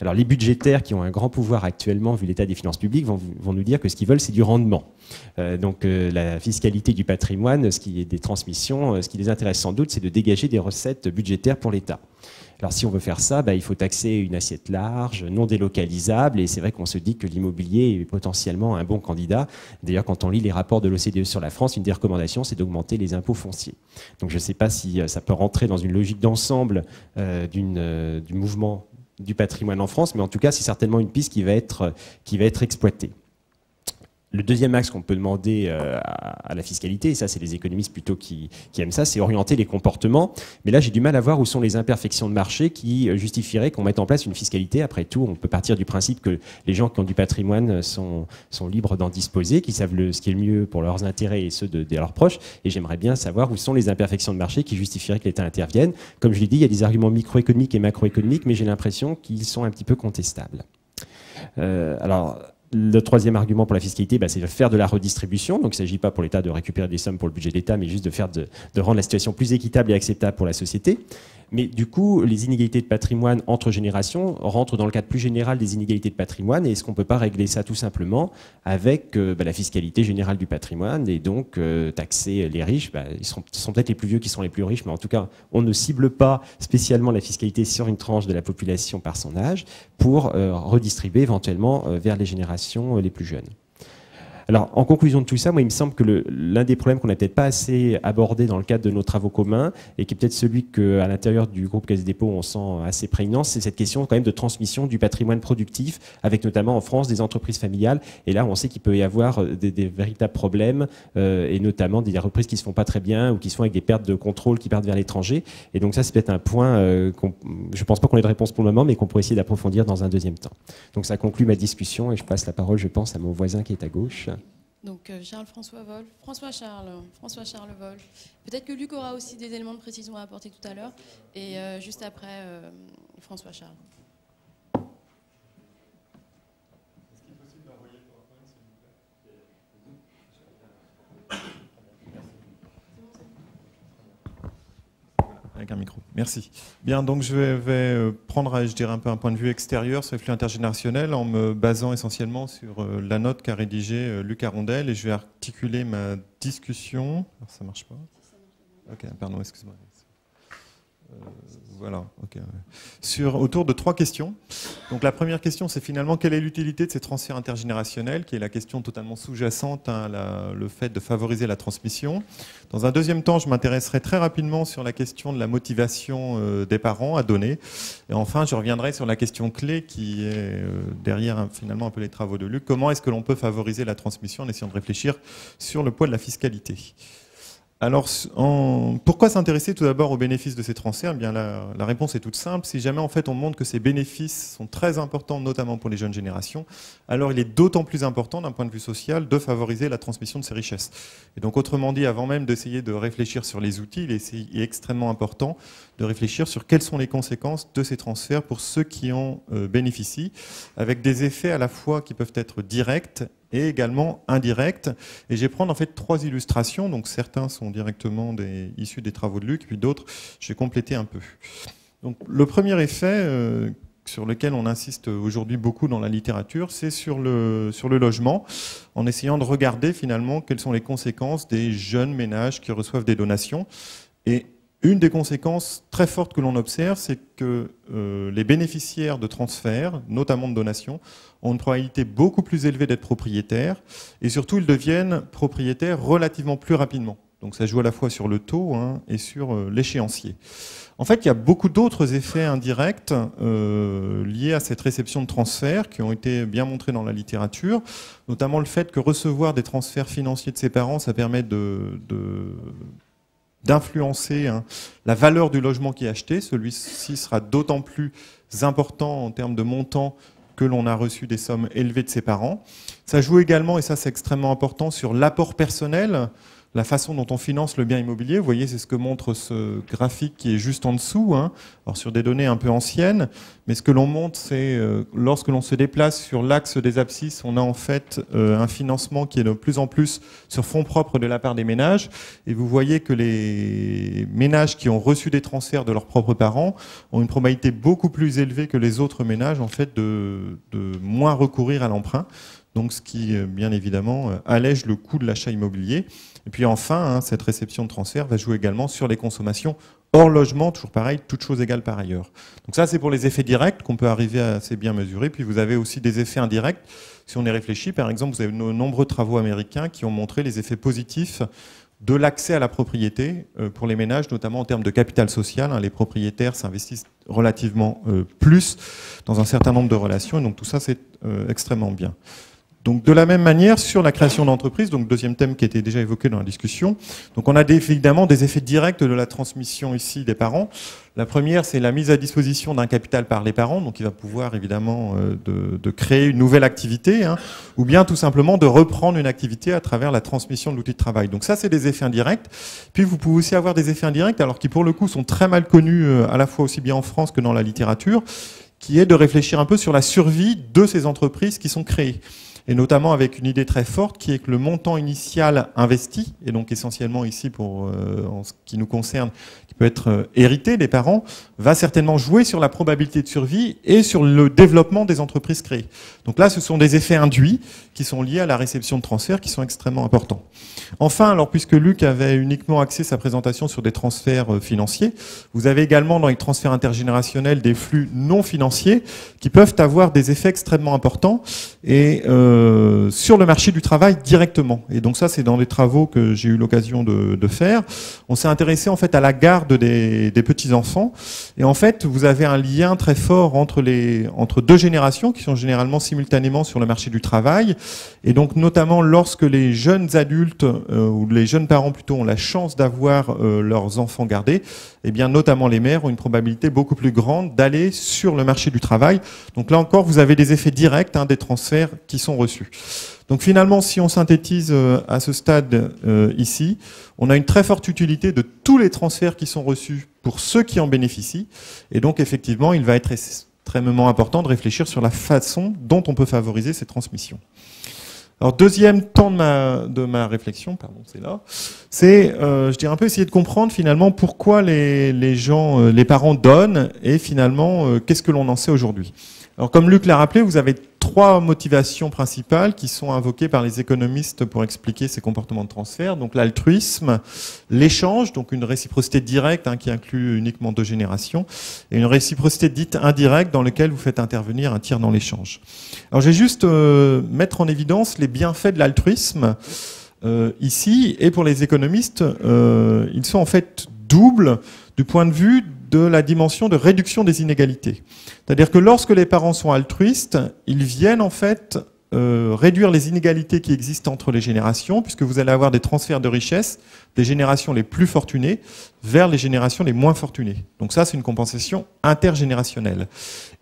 Alors, les budgétaires qui ont un grand pouvoir actuellement, vu l'état des finances publiques, vont nous dire que ce qu'ils veulent, c'est du rendement. Donc, la fiscalité du patrimoine, ce qui est des transmissions, ce qui les intéresse sans doute, c'est de dégager des recettes budgétaires pour l'État. Alors, si on veut faire ça, il faut taxer une assiette large, non délocalisable, et c'est vrai qu'on se dit que l'immobilier est potentiellement un bon candidat. D'ailleurs, quand on lit les rapports de l'OCDE sur la France, une des recommandations, c'est d'augmenter les impôts fonciers. Donc, je ne sais pas si ça peut rentrer dans une logique d'ensemble du mouvement du patrimoine en France, mais en tout cas, c'est certainement une piste qui va être exploitée. Le deuxième axe qu'on peut demander à la fiscalité, et ça c'est les économistes plutôt qui aiment ça, c'est orienter les comportements. Mais là j'ai du mal à voir où sont les imperfections de marché qui justifieraient qu'on mette en place une fiscalité. Après tout, on peut partir du principe que les gens qui ont du patrimoine sont libres d'en disposer, qui savent ce qui est le mieux pour leurs intérêts et ceux de leurs proches. Et j'aimerais bien savoir où sont les imperfections de marché qui justifieraient que l'État intervienne. Comme je l'ai dit, il y a des arguments microéconomiques et macroéconomiques, mais j'ai l'impression qu'ils sont un petit peu contestables. Le troisième argument pour la fiscalité, c'est de faire de la redistribution. Donc, il ne s'agit pas pour l'État de récupérer des sommes pour le budget de l'État, mais juste de rendre la situation plus équitable et acceptable pour la société. Mais du coup, les inégalités de patrimoine entre générations rentrent dans le cadre plus général des inégalités de patrimoine. Et est-ce qu'on ne peut pas régler ça tout simplement avec la fiscalité générale du patrimoine et donc taxer les riches? Ce sont peut-être les plus vieux qui sont les plus riches, mais en tout cas, on ne cible pas spécialement la fiscalité sur une tranche de la population par son âge pour redistribuer éventuellement vers les générations les plus jeunes. Alors, en conclusion de tout ça, moi, il me semble que l'un des problèmes qu'on n'a peut-être pas assez abordé dans le cadre de nos travaux communs, et qui est peut-être celui qu'à l'intérieur du groupe Caisse des dépôts, on sent assez prégnant, c'est cette question quand même de transmission du patrimoine productif, avec notamment en France des entreprises familiales. Et là, on sait qu'il peut y avoir des véritables problèmes, et notamment des reprises qui ne se font pas très bien, ou qui se font avec des pertes de contrôle qui partent vers l'étranger. Et donc ça, c'est peut-être un point je ne pense pas qu'on ait de réponse pour le moment, mais qu'on pourrait essayer d'approfondir dans un deuxième temps. Donc ça conclut ma discussion, et je passe la parole, je pense, à mon voisin qui est à gauche. Donc Charles-François Wolf, François-Charles Wolf. Peut-être que Luc aura aussi des éléments de précision à apporter tout à l'heure. Et juste après, François-Charles. Est-ce qu'il est possible d'envoyer le PowerPoint, s'il vous plaît? Avec un micro. Merci. Bien, donc je vais prendre, je dirais, un peu un point de vue extérieur sur les flux intergénérationnels en me basant essentiellement sur la note qu'a rédigée Luc Arondel, et je vais articuler ma discussion. Alors, ça marche pas. Ok, pardon, excuse-moi. Voilà, ok. Autour de 3 questions. Donc la première question, c'est finalement quelle est l'utilité de ces transferts intergénérationnels, qui est la question totalement sous-jacente, le fait de favoriser la transmission. Dans un deuxième temps, je m'intéresserai très rapidement sur la question de la motivation des parents à donner. Et enfin, je reviendrai sur la question clé qui est derrière finalement un peu les travaux de Luc. Comment est-ce que l'on peut favoriser la transmission en essayant de réfléchir sur le poids de la fiscalité ? Alors, pourquoi s'intéresser tout d'abord aux bénéfices de ces transferts ? Eh bien, la réponse est toute simple. Si jamais en fait on montre que ces bénéfices sont très importants, notamment pour les jeunes générations, alors il est d'autant plus important d'un point de vue social de favoriser la transmission de ces richesses. Et donc, autrement dit, avant même d'essayer de réfléchir sur les outils, il est extrêmement important de réfléchir sur quelles sont les conséquences de ces transferts pour ceux qui en bénéficient, avec des effets à la fois qui peuvent être directs et également indirects. Et je vais prendre en fait 3 illustrations. Donc certains sont directement issus des travaux de Luc, puis d'autres, je vais compléter un peu. Donc le premier effet sur lequel on insiste aujourd'hui beaucoup dans la littérature, c'est sur le logement, en essayant de regarder finalement quelles sont les conséquences des jeunes ménages qui reçoivent des donations. Et une des conséquences très fortes que l'on observe, c'est que les bénéficiaires de transferts, notamment de donations, ont une probabilité beaucoup plus élevée d'être propriétaires, et surtout ils deviennent propriétaires relativement plus rapidement. Donc ça joue à la fois sur le taux et sur l'échéancier. En fait, il y a beaucoup d'autres effets indirects liés à cette réception de transferts qui ont été bien montrés dans la littérature, notamment le fait que recevoir des transferts financiers de ses parents, ça permet d'influencer la valeur du logement qui est acheté. Celui-ci sera d'autant plus important en termes de montant que l'on a reçu des sommes élevées de ses parents. Ça joue également, et ça c'est extrêmement important, sur l'apport personnel, la façon dont on finance le bien immobilier. Vous voyez, c'est ce que montre ce graphique qui est juste en dessous, alors sur des données un peu anciennes, mais ce que l'on montre, c'est lorsque l'on se déplace sur l'axe des abscisses, on a en fait un financement qui est de plus en plus sur fonds propres de la part des ménages, et vous voyez que les ménages qui ont reçu des transferts de leurs propres parents ont une probabilité beaucoup plus élevée que les autres ménages en fait de moins recourir à l'emprunt. Donc ce qui, bien évidemment, allège le coût de l'achat immobilier. Et puis enfin, cette réception de transfert va jouer également sur les consommations hors logement, toujours pareil, toutes choses égales par ailleurs. Donc ça, c'est pour les effets directs qu'on peut arriver à assez bien mesurer. Puis vous avez aussi des effets indirects. Si on y réfléchit, par exemple, vous avez de nombreux travaux américains qui ont montré les effets positifs de l'accès à la propriété pour les ménages, notamment en termes de capital social. Les propriétaires s'investissent relativement plus dans un certain nombre de relations. Et donc tout ça, c'est extrêmement bien. Donc de la même manière, sur la création d'entreprises, donc deuxième thème qui a été déjà évoqué dans la discussion, donc on a évidemment des effets directs de la transmission ici des parents. La première, c'est la mise à disposition d'un capital par les parents, donc il va pouvoir évidemment de créer une nouvelle activité, ou bien tout simplement de reprendre une activité à travers la transmission de l'outil de travail. Donc ça, c'est des effets indirects. Puis vous pouvez aussi avoir des effets indirects, alors qui pour le coup sont très mal connus à la fois aussi bien en France que dans la littérature, qui est de réfléchir un peu sur la survie de ces entreprises qui sont créées. Et notamment avec une idée très forte qui est que le montant initial investi, et donc essentiellement ici pour en ce qui nous concerne, qui peut être hérité des parents, va certainement jouer sur la probabilité de survie et sur le développement des entreprises créées. Donc là, ce sont des effets induits qui sont liés à la réception de transferts qui sont extrêmement importants. Enfin, alors puisque Luc avait uniquement axé sa présentation sur des transferts financiers, vous avez également dans les transferts intergénérationnels des flux non financiers qui peuvent avoir des effets extrêmement importants et sur le marché du travail directement. Et donc ça, c'est dans les travaux que j'ai eu l'occasion de faire. On s'est intéressé en fait à la garde des petits-enfants. Et en fait, vous avez un lien très fort entre deux générations qui sont généralement simultanément sur le marché du travail. Et donc notamment lorsque les jeunes adultes ou les jeunes parents plutôt ont la chance d'avoir leurs enfants gardés, eh bien notamment les mères ont une probabilité beaucoup plus grande d'aller sur le marché du travail. Donc là encore, vous avez des effets directs des transferts qui sont reçus. Donc finalement, si on synthétise à ce stade ici, on a une très forte utilité de tous les transferts qui sont reçus pour ceux qui en bénéficient. Et donc effectivement, il va être extrêmement important de réfléchir sur la façon dont on peut favoriser ces transmissions. Alors deuxième temps de ma réflexion, pardon, c'est là, c'est, je dirais un peu essayer de comprendre finalement pourquoi les parents donnent et finalement qu'est-ce que l'on en sait aujourd'hui. Alors comme Luc l'a rappelé, vous avez trois motivations principales qui sont invoquées par les économistes pour expliquer ces comportements de transfert. Donc l'altruisme, l'échange, donc une réciprocité directe qui inclut uniquement deux générations, et une réciprocité dite indirecte dans laquelle vous faites intervenir un tiers dans l'échange. Alors je vais juste mettre en évidence les bienfaits de l'altruisme ici, et pour les économistes, ils sont en fait doubles du point de vue de la dimension de réduction des inégalités. C'est-à-dire que lorsque les parents sont altruistes, ils viennent en fait réduire les inégalités qui existent entre les générations, puisque vous allez avoir des transferts de richesse des générations les plus fortunées vers les générations les moins fortunées. Donc ça, c'est une compensation intergénérationnelle.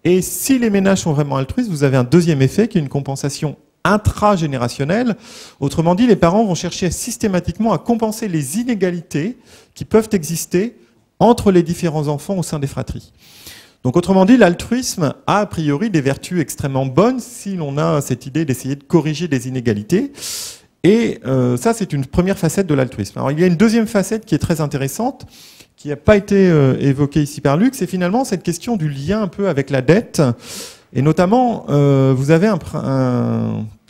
Et si les ménages sont vraiment altruistes, vous avez un deuxième effet qui est une compensation intragénérationnelle. Autrement dit, les parents vont chercher systématiquement à compenser les inégalités qui peuvent exister entre les différents enfants au sein des fratries. Donc autrement dit, l'altruisme a priori des vertus extrêmement bonnes si l'on a cette idée d'essayer de corriger des inégalités. Et ça, c'est une première facette de l'altruisme. Alors il y a une deuxième facette qui est très intéressante, qui n'a pas été évoquée ici par Luc, c'est finalement cette question du lien un peu avec la dette. Et notamment, vous avez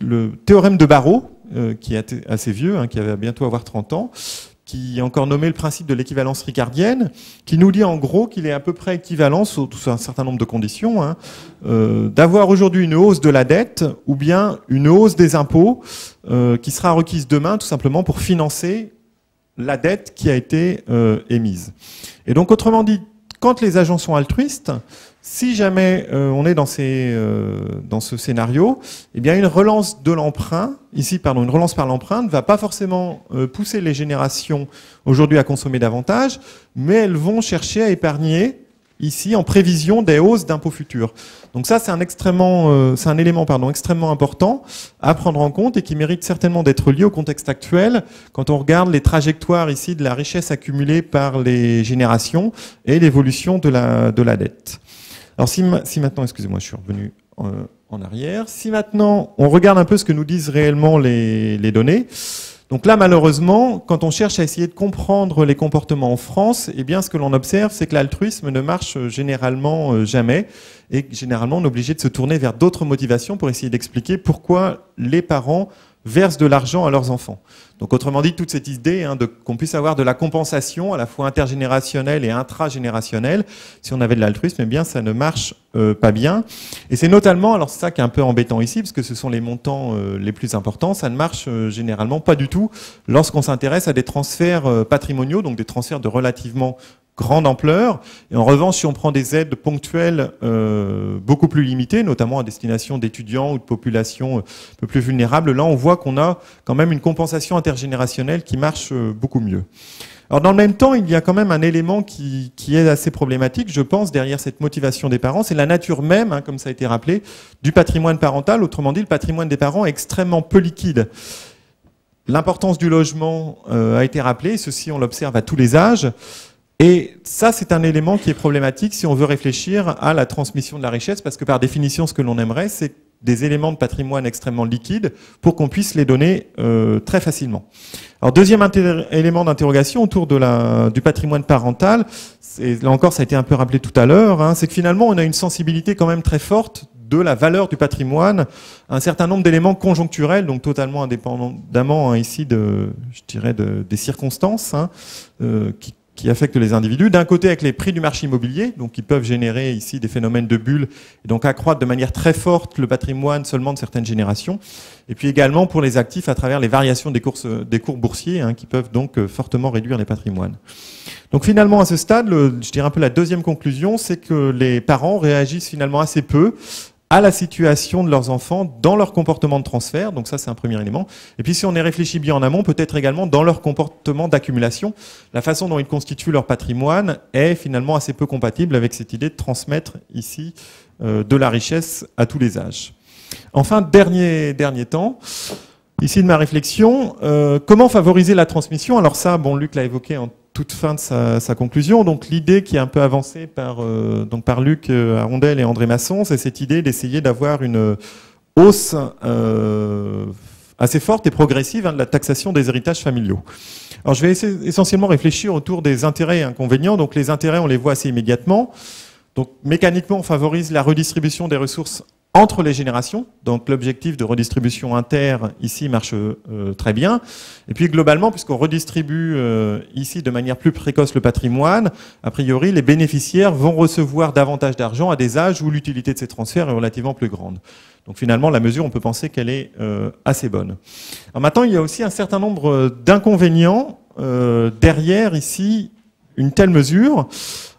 le théorème de Barrow, qui est assez vieux, qui va bientôt avoir 30 ans, qui est encore nommé le principe de l'équivalence ricardienne, qui nous dit en gros qu'il est à peu près équivalent, sous un certain nombre de conditions, d'avoir aujourd'hui une hausse de la dette ou bien une hausse des impôts qui sera requise demain tout simplement pour financer la dette qui a été émise. Et donc, autrement dit, quand les agents sont altruistes, si jamais on est dans ce scénario, eh bien une relance de l'emprunt, une relance par l'emprunt ne va pas forcément pousser les générations aujourd'hui à consommer davantage, mais elles vont chercher à épargner ici en prévision des hausses d'impôts futurs. Donc ça, c'est un élément extrêmement important à prendre en compte et qui mérite certainement d'être lié au contexte actuel quand on regarde les trajectoires ici de la richesse accumulée par les générations et l'évolution de la dette. Alors si maintenant, excusez-moi, je suis revenu en arrière. Si maintenant on regarde un peu ce que nous disent réellement les données, donc là malheureusement, quand on cherche à essayer de comprendre les comportements en France, eh bien ce que l'on observe, c'est que l'altruisme ne marche généralement jamais, et généralement on est obligé de se tourner vers d'autres motivations pour essayer d'expliquer pourquoi les parents versent de l'argent à leurs enfants. Donc autrement dit, toute cette idée qu'on puisse avoir de la compensation à la fois intergénérationnelle et intragénérationnelle, si on avait de l'altruisme, eh bien ça ne marche pas bien. Et c'est notamment, alors c'est ça qui est un peu embêtant ici, parce que ce sont les montants les plus importants, ça ne marche généralement pas du tout lorsqu'on s'intéresse à des transferts patrimoniaux, donc des transferts de relativement grande ampleur. Et en revanche, si on prend des aides ponctuelles beaucoup plus limitées, notamment à destination d'étudiants ou de populations un peu plus vulnérables, là on voit qu'on a quand même une compensation intergénérationnelle qui marche beaucoup mieux. Alors dans le même temps, il y a quand même un élément qui est assez problématique, je pense, derrière cette motivation des parents, c'est la nature même, comme ça a été rappelé, du patrimoine parental. Autrement dit, le patrimoine des parents est extrêmement peu liquide. L'importance du logement a été rappelée, et ceci on l'observe à tous les âges. Et ça, c'est un élément qui est problématique si on veut réfléchir à la transmission de la richesse, parce que par définition, ce que l'on aimerait, c'est des éléments de patrimoine extrêmement liquides pour qu'on puisse les donner très facilement. Alors, deuxième élément d'interrogation autour du patrimoine parental, là encore, ça a été un peu rappelé tout à l'heure, c'est que finalement, on a une sensibilité quand même très forte de la valeur du patrimoine, un certain nombre d'éléments conjoncturels, donc totalement indépendamment ici des circonstances qui affectent les individus. D'un côté, avec les prix du marché immobilier, donc qui peuvent générer ici des phénomènes de bulles, et donc accroître de manière très forte le patrimoine seulement de certaines générations. Et puis également pour les actifs à travers les variations des cours boursiers, qui peuvent donc fortement réduire les patrimoines. Donc finalement, à ce stade, je dirais un peu la deuxième conclusion, c'est que les parents réagissent finalement assez peu à la situation de leurs enfants dans leur comportement de transfert. Donc ça, c'est un premier élément. Et puis si on y réfléchit bien en amont, peut-être également dans leur comportement d'accumulation. La façon dont ils constituent leur patrimoine est finalement assez peu compatible avec cette idée de transmettre ici de la richesse à tous les âges. Enfin, dernier temps, ici de ma réflexion, comment favoriser la transmission? Alors ça, Luc l'a évoqué en toute fin de sa conclusion. Donc l'idée qui est un peu avancée par Luc Arondel et André Masson, c'est cette idée d'essayer d'avoir une hausse assez forte et progressive de la taxation des héritages familiaux. Alors je vais essentiellement réfléchir autour des intérêts et inconvénients. Donc les intérêts, on les voit assez immédiatement. Donc mécaniquement, on favorise la redistribution des ressources entre les générations, donc l'objectif de redistribution inter ici marche très bien. Et puis globalement, puisqu'on redistribue ici de manière plus précoce le patrimoine, a priori les bénéficiaires vont recevoir davantage d'argent à des âges où l'utilité de ces transferts est relativement plus grande. Donc finalement, la mesure, on peut penser qu'elle est assez bonne. Alors maintenant, il y a aussi un certain nombre d'inconvénients derrière ici une telle mesure.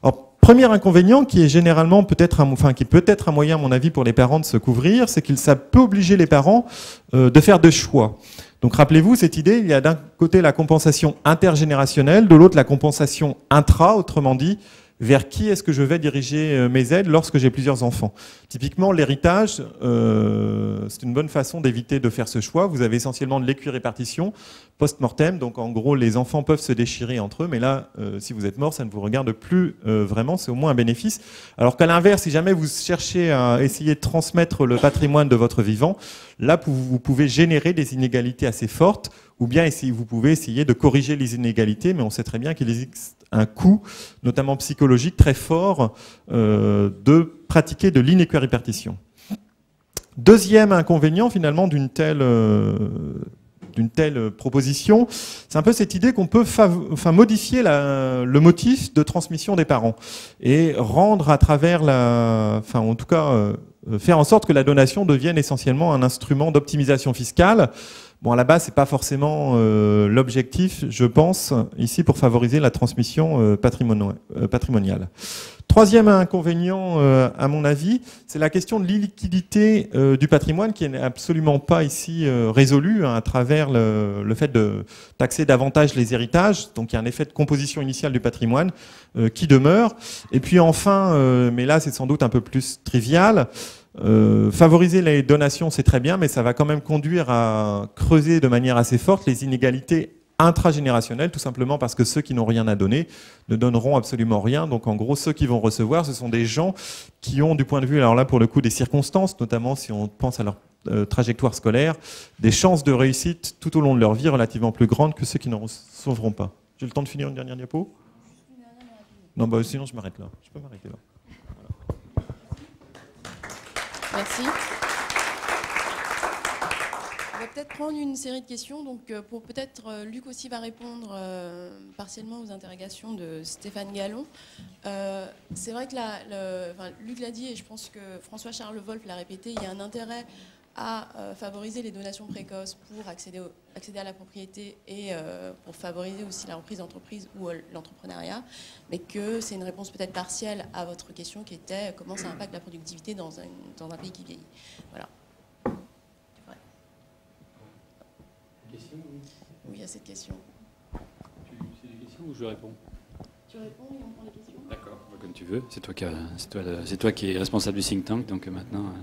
Alors, premier inconvénient qui est généralement qui peut être un moyen, à mon avis, pour les parents de se couvrir, c'est que ça peut obliger les parents de faire des choix. Donc rappelez-vous cette idée, il y a d'un côté la compensation intergénérationnelle, de l'autre la compensation intra, autrement dit, vers qui est-ce que je vais diriger mes aides lorsque j'ai plusieurs enfants. Typiquement, l'héritage, c'est une bonne façon d'éviter de faire ce choix. Vous avez essentiellement de l'équirépartition post-mortem, donc en gros, les enfants peuvent se déchirer entre eux, mais là, si vous êtes mort, ça ne vous regarde plus vraiment, c'est au moins un bénéfice. Alors qu'à l'inverse, si jamais vous cherchez à essayer de transmettre le patrimoine de votre vivant, là, vous pouvez générer des inégalités assez fortes, ou bien vous pouvez essayer de corriger les inégalités, mais on sait très bien qu'il existe un coût, notamment psychologique, très fort de pratiquer de l'inéquirépartition. Deuxième inconvénient, finalement, d'une telle proposition, c'est un peu cette idée qu'on peut modifier le motif de transmission des parents et rendre à travers en tout cas, faire en sorte que la donation devienne essentiellement un instrument d'optimisation fiscale, Bon, à la base, c'est pas forcément l'objectif, je pense, ici pour favoriser la transmission patrimoniale. Troisième inconvénient, à mon avis, c'est la question de l'illiquidité du patrimoine qui n'est absolument pas ici résolue à travers le fait de taxer davantage les héritages. Donc il y a un effet de composition initiale du patrimoine qui demeure. Et puis enfin, mais là c'est sans doute un peu plus trivial, favoriser les donations c'est très bien, mais ça va quand même conduire à creuser de manière assez forte les inégalités intragénérationnelles, tout simplement parce que ceux qui n'ont rien à donner ne donneront absolument rien. Donc en gros, ceux qui vont recevoir, ce sont des gens qui ont, du point de vue, alors là pour le coup, des circonstances, notamment si on pense à leur trajectoire scolaire, des chances de réussite tout au long de leur vie relativement plus grandes que ceux qui n'en recevront pas. J'ai le temps de finir une dernière diapo? Non, bah, sinon je m'arrête là. Je peux m'arrêter là. Merci. On va peut-être prendre une série de questions. Donc, pour peut-être Luc aussi va répondre partiellement aux interrogations de Stéphane Gallon. C'est vrai que Luc l'a dit et je pense que François-Charles Wolff l'a répété, il y a un intérêt à favoriser les donations précoces pour accéder à la propriété et pour favoriser aussi la reprise d'entreprise ou l'entrepreneuriat, mais que c'est une réponse peut-être partielle à votre question qui était comment ça impacte la productivité dans un pays qui vieillit. Voilà. Question, oui. Oui, il y a cette question. C'est des questions ou je réponds? Tu réponds et on prend les questions. D'accord, comme tu veux. C'est toi qui es responsable du think tank, donc maintenant...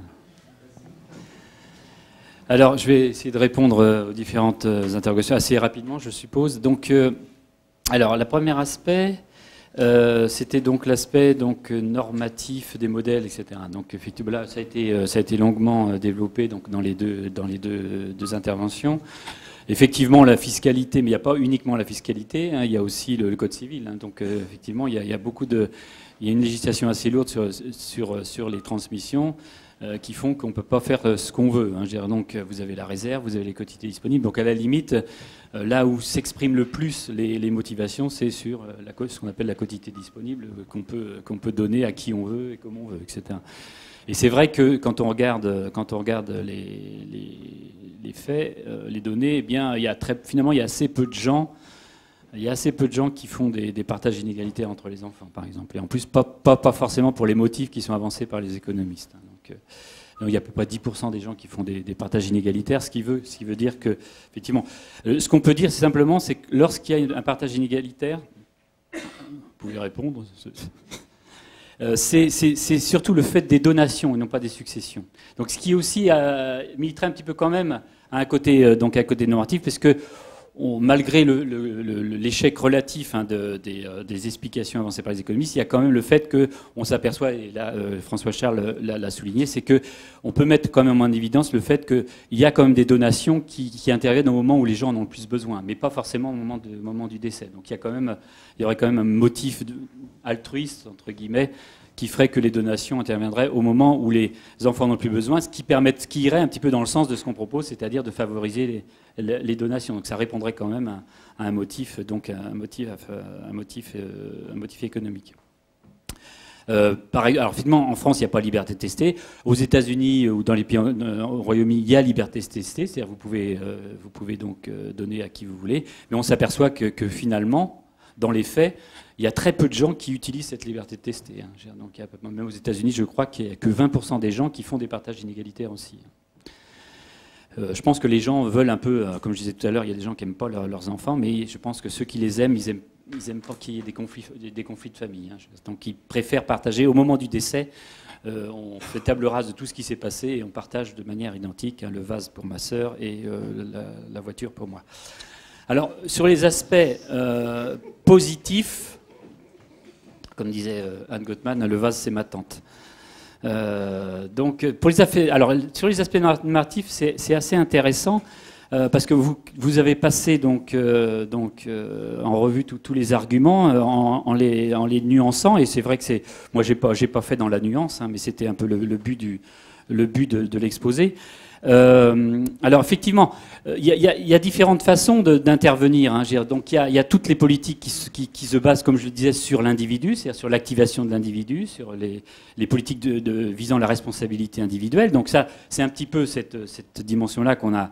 Alors, je vais essayer de répondre aux différentes interrogations assez rapidement, je suppose. Donc, alors, le premier aspect, c'était donc l'aspect normatif des modèles, etc. Donc, effectivement, là, ça a été longuement développé donc dans les deux interventions. Effectivement, la fiscalité, mais il n'y a pas uniquement la fiscalité, hein, il y a aussi le code civil. Hein, donc, effectivement, il y a une législation assez lourde sur les transmissions. Qui font qu'on ne peut pas faire ce qu'on veut. Hein. Donc, vous avez la réserve, vous avez les quotités disponibles. Donc, à la limite, là où s'expriment le plus les motivations, c'est sur ce qu'on appelle la quotité disponible, qu'on peut donner à qui on veut et comme on veut, etc. Et c'est vrai que quand on regarde les faits, les données, eh bien, finalement, il y a assez peu de gens. Il y a assez peu de gens qui font des partages inégalitaires entre les enfants, par exemple. Et en plus, pas forcément pour les motifs qui sont avancés par les économistes. Donc, il y a à peu près 10% des gens qui font des partages inégalitaires, ce qui veut dire que, effectivement, ce qu'on peut dire, c'est simplement, c'est que lorsqu'il y a un partage inégalitaire, vous pouvez répondre, c'est surtout le fait des donations et non pas des successions. Donc, ce qui aussi militerait un petit peu quand même à un côté normatif, parce que malgré l'échec relatif des explications avancées par les économistes, il y a quand même le fait qu'on s'aperçoit, et là François Charles l'a souligné, c'est qu'on peut mettre quand même en évidence le fait qu'il y a quand même des donations qui interviennent au moment où les gens en ont le plus besoin, mais pas forcément au moment du décès. Donc il y aurait quand même un motif altruiste, entre guillemets, qui ferait que les donations interviendraient au moment où les enfants n'ont plus besoin, ce qui irait un petit peu dans le sens de ce qu'on propose, c'est-à-dire de favoriser les donations. Donc ça répondrait quand même à un motif, économique. Alors finalement, en France, il n'y a pas liberté de tester. Aux États-Unis ou dans les pays au Royaume-Uni, il y a liberté de tester, c'est-à-dire vous pouvez donc donner à qui vous voulez, mais on s'aperçoit que finalement, dans les faits, il y a très peu de gens qui utilisent cette liberté de tester. Hein. Donc, même aux États-Unis, je crois qu'il n'y a que 20% des gens qui font des partages inégalitaires aussi. Je pense que les gens veulent un peu, comme je disais tout à l'heure, il y a des gens qui n'aiment pas leurs enfants, mais je pense que ceux qui les aiment, ils n'aiment pas qu'il y ait des conflits de famille. Hein. Donc ils préfèrent partager. Au moment du décès, on fait table rase de tout ce qui s'est passé et on partage de manière identique, hein, le vase pour ma sœur et la voiture pour moi. Alors, sur les aspects positifs, comme disait Anne Gottman, le vase, c'est ma tante. Donc, sur les aspects normatifs, c'est assez intéressant parce que vous avez passé en revue tous les arguments en les nuançant, et c'est vrai que moi j'ai pas fait dans la nuance, hein, mais c'était un peu le but de l'exposé. Alors effectivement, il y a différentes façons d'intervenir. Hein, donc il y a toutes les politiques qui se basent, comme je le disais, sur l'individu, c'est-à-dire sur l'activation de l'individu, sur les politiques visant la responsabilité individuelle. Donc ça, c'est un petit peu cette dimension-là qu'on a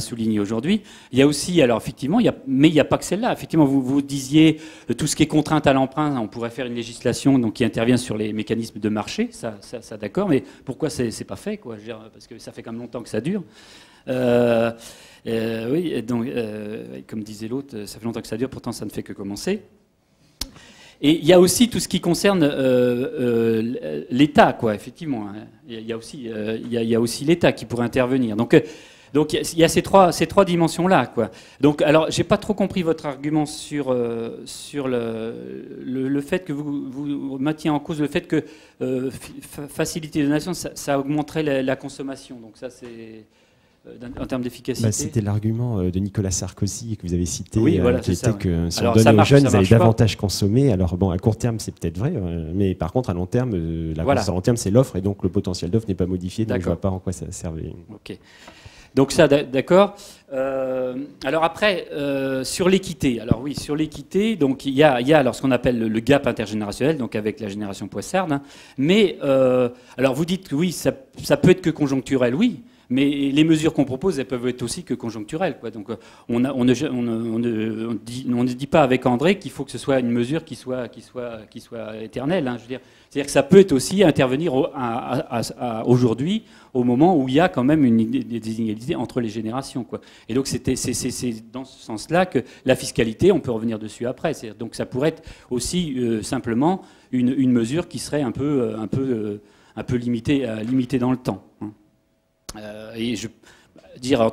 souligné aujourd'hui. Il y a aussi, alors effectivement, mais il n'y a pas que celle-là. Effectivement, vous disiez tout ce qui est contrainte à l'emprunt, on pourrait faire une législation donc, qui intervient sur les mécanismes de marché, ça d'accord, mais pourquoi c'est pas fait, quoi? Je veux dire, parce que ça fait quand même longtemps que ça dure. Oui, donc, comme disait l'autre, ça fait longtemps que ça dure, pourtant ça ne fait que commencer. Et il y a aussi tout ce qui concerne l'État, quoi, effectivement. Hein. Il y a aussi l'État qui pourrait intervenir. Donc il y a ces trois dimensions-là, quoi. Donc, alors, j'ai pas trop compris votre argument sur le fait que vous mettiez en cause le fait que faciliter les donations, ça augmenterait la consommation. Donc ça, c'est en termes d'efficacité. Bah, c'était l'argument de Nicolas Sarkozy que vous avez cité, oui, voilà, qui était que si on alors, donnait aux jeunes, ils allaient pas. davantage consommer. Alors bon, à court terme, c'est peut-être vrai, mais par contre, à long terme, la croissance à long terme, c'est l'offre, et donc le potentiel d'offre n'est pas modifié, donc je vois pas en quoi ça servait. Ok. Donc ça, d'accord. Alors après, sur l'équité. Alors oui, sur l'équité, donc il y a alors ce qu'on appelle le gap intergénérationnel, donc avec la génération poissarde. Hein. Mais alors vous dites que oui, ça peut être que conjoncturel, oui. Mais les mesures qu'on propose, elles peuvent être aussi que conjoncturelles, quoi. Donc on ne dit pas avec André qu'il faut que ce soit une mesure qui soit éternelle. Hein. Je veux dire, c'est-à-dire que ça peut être aussi intervenir aujourd'hui, au moment où il y a quand même des inégalités entre les générations, quoi. Et donc c'est dans ce sens-là que la fiscalité, on peut revenir dessus après. Donc ça pourrait être aussi simplement une mesure qui serait un peu limitée dans le temps. Hein. Et je dire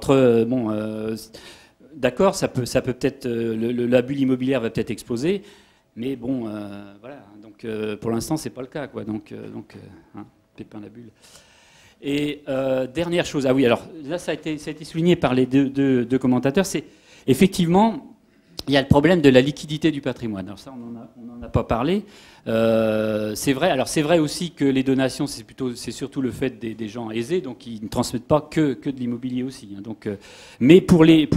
d'accord, ça peut peut-être la bulle immobilière va peut-être exploser, mais bon, voilà. Donc pour l'instant, c'est pas le cas, quoi. Donc hein, pépin la bulle. Et dernière chose, ah oui, alors là, ça a été souligné par les deux commentateurs, c'est effectivement. Il y a le problème de la liquidité du patrimoine. Alors ça, on n'en a pas parlé. C'est vrai. Alors c'est vrai aussi que les donations, c'est surtout le fait des gens aisés, donc ils ne transmettent pas que de l'immobilier aussi. Hein. Donc, mais pour les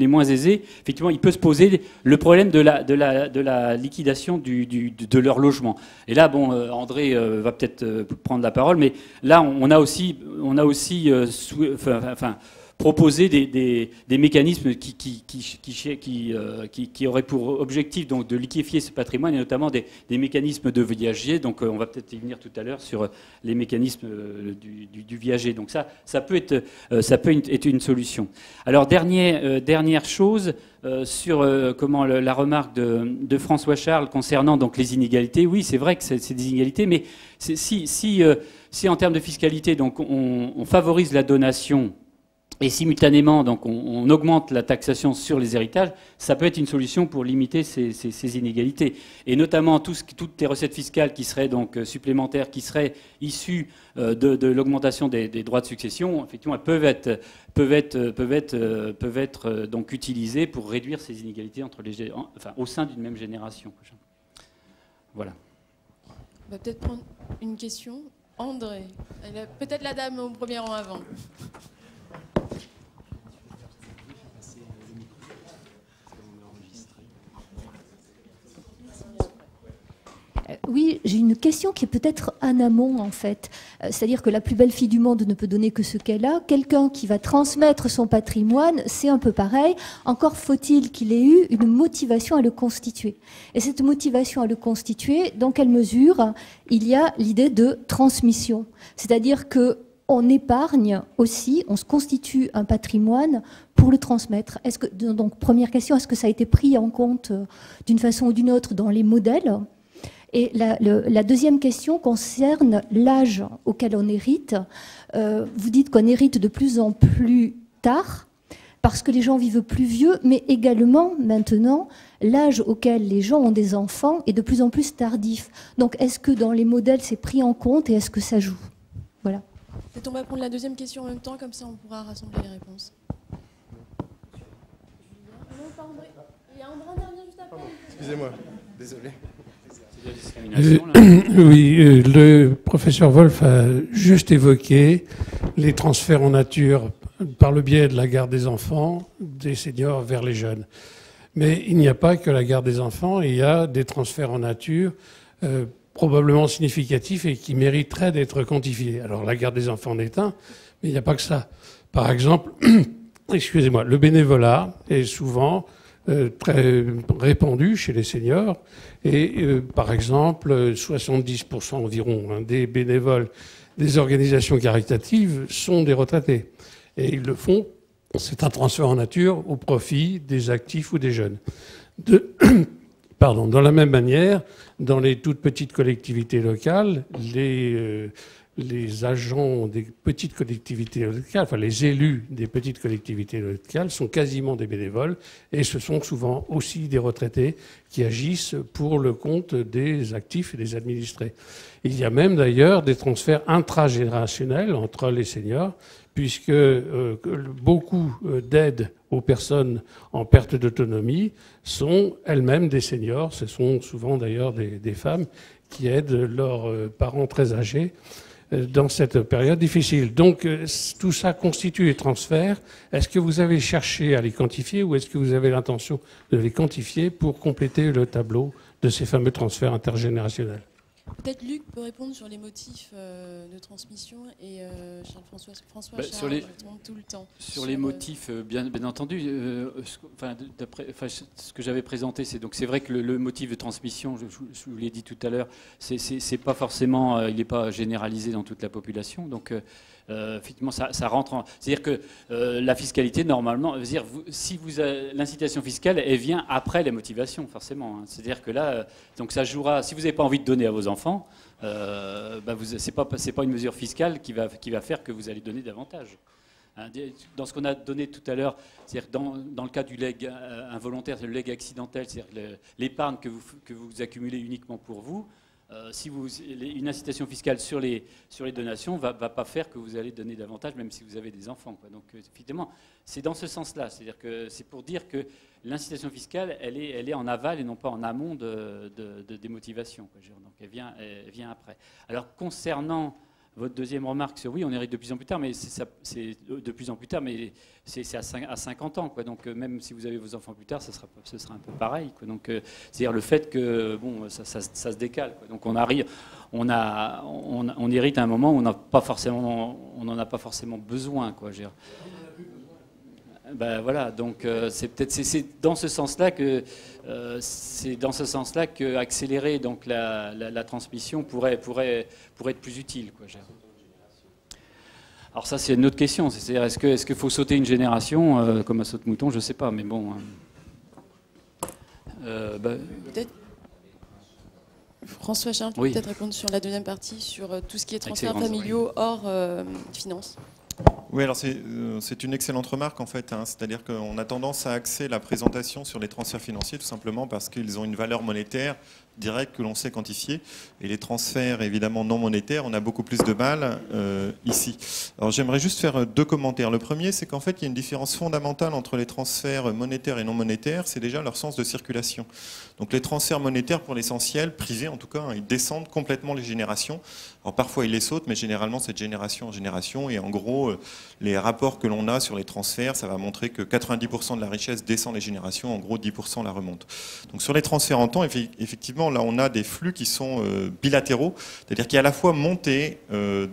moins aisés, effectivement, il peut se poser le problème de la liquidation de leur logement. Et là, bon, André va peut-être prendre la parole, mais là, on a aussi proposer des mécanismes qui auraient pour objectif donc de liquéfier ce patrimoine, et notamment des mécanismes de viager. Donc on va peut-être y venir tout à l'heure sur les mécanismes du viager. Donc ça peut être une solution. Alors dernière chose sur la remarque de François Charles concernant donc les inégalités. Oui, c'est vrai que c'est des inégalités, mais si en termes de fiscalité donc on favorise la donation et simultanément, donc, on augmente la taxation sur les héritages, ça peut être une solution pour limiter ces inégalités. Et notamment toutes les recettes fiscales qui seraient donc supplémentaires, qui seraient issues de l'augmentation des droits de succession, effectivement, elles peuvent être donc utilisées pour réduire ces inégalités au sein d'une même génération. Voilà. On va peut-être prendre une question. André, peut-être la dame au premier rang avant. Oui, j'ai une question qui est peut-être en amont, en fait. C'est-à-dire que la plus belle fille du monde ne peut donner que ce qu'elle a. Quelqu'un qui va transmettre son patrimoine, c'est un peu pareil. Encore faut-il qu'il ait eu une motivation à le constituer. Et cette motivation à le constituer, dans quelle mesure il y a l'idée de transmission? C'est-à-dire que on épargne aussi, on se constitue un patrimoine pour le transmettre. Donc, première question, est-ce que ça a été pris en compte d'une façon ou d'une autre dans les modèles ? Et la deuxième question concerne l'âge auquel on hérite. Vous dites qu'on hérite de plus en plus tard parce que les gens vivent plus vieux, mais également, maintenant, l'âge auquel les gens ont des enfants est de plus en plus tardif. Donc, est-ce que dans les modèles, c'est pris en compte et est-ce que ça joue? Voilà. Peut-être on va prendre la deuxième question en même temps, comme ça on pourra rassembler les réponses. Il y a André intervient juste après. Excusez-moi, désolé. Oui, le professeur Wolf a juste évoqué les transferts en nature par le biais de la garde des enfants, des seniors vers les jeunes. Mais il n'y a pas que la garde des enfants, il y a des transferts en nature probablement significatifs et qui mériteraient d'être quantifiés. Alors la garde des enfants en est un, mais il n'y a pas que ça. Par exemple, excusez-moi, le bénévolat est souvent très répandu chez les seniors et par exemple 70% environ des bénévoles des organisations caritatives sont des retraités et ils le font, c'est un transfert en nature au profit des actifs ou des jeunes. Dans la même manière, dans les toutes petites collectivités locales, les agents des petites collectivités locales, enfin les élus des petites collectivités locales sont quasiment des bénévoles et ce sont souvent aussi des retraités qui agissent pour le compte des actifs et des administrés. Il y a même d'ailleurs des transferts intragénérationnels entre les seniors puisque beaucoup d'aides aux personnes en perte d'autonomie sont elles-mêmes des seniors. Ce sont souvent d'ailleurs des femmes qui aident leurs parents très âgés dans cette période difficile. Donc tout ça constitue les transferts. Est-ce que vous avez cherché à les quantifier ou est-ce que vous avez l'intention de les quantifier pour compléter le tableau de ces fameux transferts intergénérationnels ? Peut-être Luc peut répondre sur les motifs de transmission et Charles-François Bah, Charles, sur les- je demande tout le temps. Sur les motifs, bien entendu, ce que j'avais présenté, c'est vrai que le motif de transmission, je vous l'ai dit tout à l'heure, c'est pas forcément, il n'est pas généralisé dans toute la population. Donc, effectivement, ça rentre en. C'est-à-dire que la fiscalité, normalement, l'incitation fiscale, elle vient après les motivations, forcément. Hein. C'est-à-dire que là, donc ça jouera. Si vous n'avez pas envie de donner à vos enfants, c'est pas une mesure fiscale qui va faire que vous allez donner davantage. Hein, dans ce qu'on a donné tout à l'heure, c'est-à-dire dans le cas du legs involontaire, le legs accidentel, c'est-à-dire l'épargne que vous accumulez uniquement pour vous. Une incitation fiscale sur les donations va pas faire que vous allez donner davantage, même si vous avez des enfants. Quoi. Donc, évidemment, c'est dans ce sens-là. C'est-à-dire que c'est pour dire que l'incitation fiscale, elle est en aval et non pas en amont des motivations. Quoi. Donc, elle vient après. Alors, concernant votre deuxième remarque sur oui, on hérite de plus en plus tard, mais c'est de plus en plus tard, mais c'est à 50 ans, quoi. Donc même si vous avez vos enfants plus tard, ce sera un peu pareil, quoi. Donc c'est-à-dire le fait que bon, ça se décale, quoi. Donc on hérite à un moment où on n'en a pas forcément besoin, quoi. Ben voilà, donc c'est dans ce sens-là que accélérer donc la transmission pourrait être plus utile, quoi. Alors ça c'est une autre question, c'est-à-dire est-ce qu'il faut sauter une génération comme un saute-mouton, je sais pas, mais bon. Peut-être François Charles peut peut-être répondre sur la deuxième partie sur tout ce qui est transferts familiaux hors finance. Oui, alors c'est une excellente remarque en fait. Hein. C'est-à-dire qu'on a tendance à axer la présentation sur les transferts financiers tout simplement parce qu'ils ont une valeur monétaire directe que l'on sait quantifier. Et les transferts évidemment non monétaires, on a beaucoup plus de mal ici. Alors j'aimerais juste faire deux commentaires. Le premier, c'est qu'en fait il y a une différence fondamentale entre les transferts monétaires et non monétaires, c'est déjà leur sens de circulation. Donc les transferts monétaires pour l'essentiel, privés en tout cas, hein, ils descendent complètement les générations. Alors parfois ils les sautent, mais généralement c'est de génération en génération. Et en gros, les rapports que l'on a sur les transferts, ça va montrer que 90% de la richesse descend les générations, en gros 10% la remonte. Donc sur les transferts en temps, effectivement, là on a des flux qui sont bilatéraux, c'est-à-dire qu'il y a à la fois montée,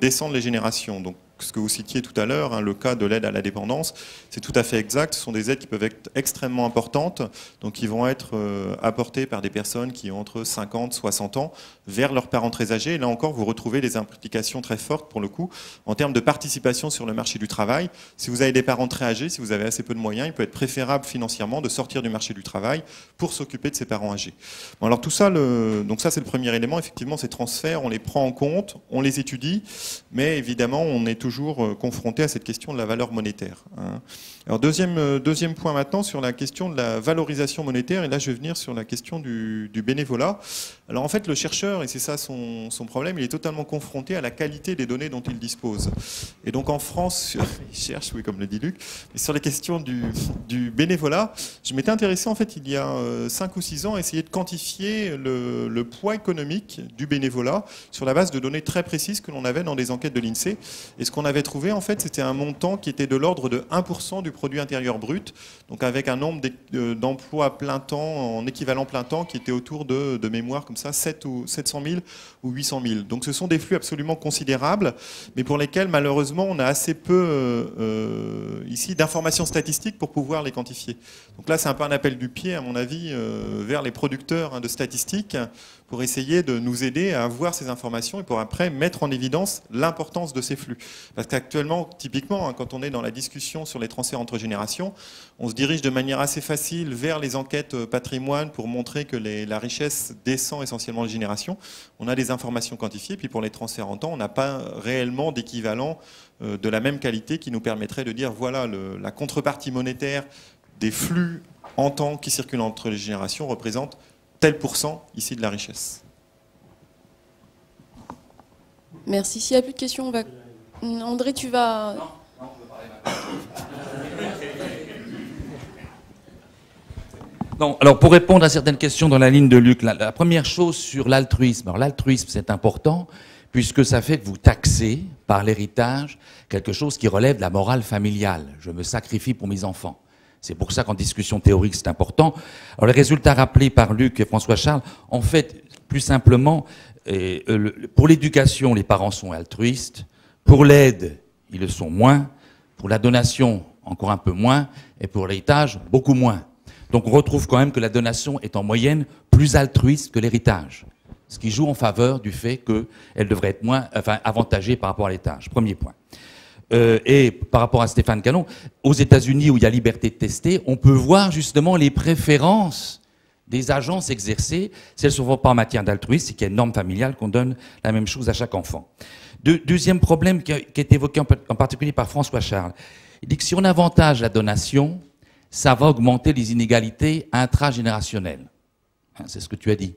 descendre les générations. Donc ce que vous citiez tout à l'heure, hein, le cas de l'aide à la dépendance, c'est tout à fait exact. Ce sont des aides qui peuvent être extrêmement importantes, donc qui vont être apportées par des personnes qui ont entre 50 et 60 ans vers leurs parents très âgés. Et là encore, vous retrouvez des implications très fortes pour le coup en termes de participation sur le marché du travail. Si vous avez des parents très âgés, si vous avez assez peu de moyens, il peut être préférable financièrement de sortir du marché du travail pour s'occuper de ses parents âgés. Bon, alors tout ça, donc ça c'est le premier élément. Effectivement, ces transferts, on les prend en compte, on les étudie, mais évidemment, on est toujours confronté à cette question de la valeur monétaire. Hein. Alors deuxième point maintenant sur la question de la valorisation monétaire, et là je vais venir sur la question du bénévolat. Alors en fait le chercheur, et c'est ça son problème, il est totalement confronté à la qualité des données dont il dispose. Et donc en France, il cherche, oui comme le dit Luc, mais sur les questions du bénévolat, je m'étais intéressé en fait il y a 5 ou 6 ans à essayer de quantifier le poids économique du bénévolat sur la base de données très précises que l'on avait dans des enquêtes de l'INSEE. Et ce qu'on qu'on avait trouvé, en fait, c'était un montant qui était de l'ordre de 1% du produit intérieur brut, donc avec un nombre d'emplois plein temps, en équivalent plein temps, qui était autour de mémoire comme ça, 700 000 ou 800 000. Donc ce sont des flux absolument considérables, mais pour lesquels, malheureusement, on a assez peu ici d'informations statistiques pour pouvoir les quantifier. Donc là, c'est un peu un appel du pied, à mon avis, vers les producteurs de statistiques, pour essayer de nous aider à avoir ces informations et pour après mettre en évidence l'importance de ces flux. Parce qu'actuellement, typiquement, quand on est dans la discussion sur les transferts entre générations, on se dirige de manière assez facile vers les enquêtes patrimoine pour montrer que la richesse descend essentiellement les générations. On a des informations quantifiées, puis pour les transferts en temps, on n'a pas réellement d'équivalent de la même qualité qui nous permettrait de dire voilà, la contrepartie monétaire des flux en temps qui circulent entre les générations représente tel pourcent ici de la richesse. Merci. S'il n'y a plus de questions, on va... André, tu vas... Non, alors pour répondre à certaines questions dans la ligne de Luc, la première chose sur l'altruisme. Alors l'altruisme, c'est important, puisque ça fait que vous taxez par l'héritage quelque chose qui relève de la morale familiale. Je me sacrifie pour mes enfants. C'est pour ça qu'en discussion théorique, c'est important. Alors, les résultats rappelés par Luc et François Charles, en fait, plus simplement, pour l'éducation, les parents sont altruistes. Pour l'aide, ils le sont moins. Pour la donation, encore un peu moins. Et pour l'héritage, beaucoup moins. Donc, on retrouve quand même que la donation est en moyenne plus altruiste que l'héritage. Ce qui joue en faveur du fait qu'elle devrait être moins, avantagée par rapport à l'héritage. Premier point. Et par rapport à Stéphane Gallon, aux États-Unis où il y a liberté de tester, on peut voir justement les préférences des agences exercées. Si elles ne sont pas en matière d'altruisme, c'est qu'il y a une norme familiale qu'on donne la même chose à chaque enfant. Deuxième problème qui est évoqué en particulier par François Charles. Il dit que si on avantage la donation, ça va augmenter les inégalités intragénérationnelles. Hein, c'est ce que tu as dit.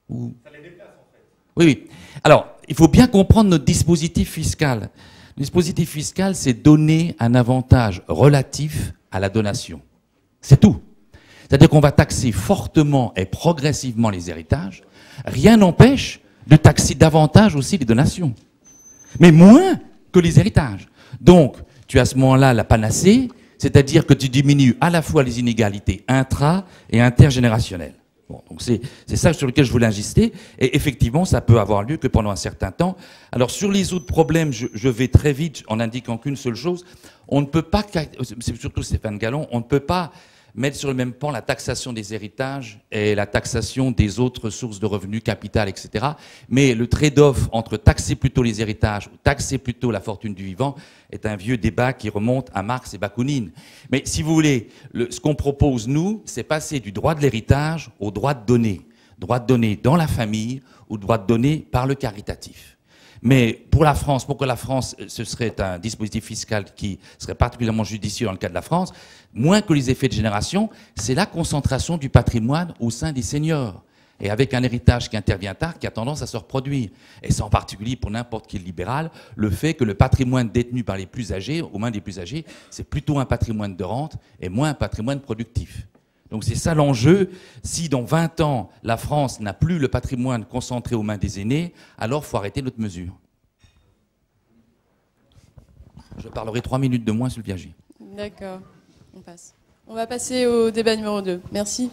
Ça les déplace en fait. Oui, oui. Alors, il faut bien comprendre notre dispositif fiscal. Le dispositif fiscal, c'est donner un avantage relatif à la donation. C'est tout. C'est-à-dire qu'on va taxer fortement et progressivement les héritages. Rien n'empêche de taxer davantage aussi les donations. Mais moins que les héritages. Donc, tu as à ce moment-là la panacée, c'est-à-dire que tu diminues à la fois les inégalités intra- et intergénérationnelles. Bon, donc c'est ça sur lequel je voulais insister. Et effectivement, ça peut avoir lieu que pendant un certain temps. Alors sur les autres problèmes, je vais très vite en indiquant qu'une seule chose. On ne peut pas, c'est surtout Stéphane Gallon, on ne peut pas mettre sur le même plan la taxation des héritages et la taxation des autres sources de revenus, capital, etc. Mais le trade-off entre taxer plutôt les héritages ou taxer plutôt la fortune du vivant est un vieux débat qui remonte à Marx et Bakounine. Mais si vous voulez, ce qu'on propose, nous, c'est passer du droit de l'héritage au droit de donner. Droit de donner dans la famille ou droit de donner par le caritatif. Mais pour la France, pour que la France, ce serait un dispositif fiscal qui serait particulièrement judicieux dans le cas de la France, moins que les effets de génération, c'est la concentration du patrimoine au sein des seniors. Et avec un héritage qui intervient tard, qui a tendance à se reproduire. Et c'est en particulier pour n'importe quel libéral, le fait que le patrimoine détenu par les plus âgés, aux mains des plus âgés, c'est plutôt un patrimoine de rente et moins un patrimoine productif. Donc c'est ça l'enjeu. Si dans 20 ans, la France n'a plus le patrimoine concentré aux mains des aînés, alors il faut arrêter notre mesure. Je parlerai 3 minutes de moins sur le Viager. D'accord, on passe. On va passer au débat numéro 2. Merci.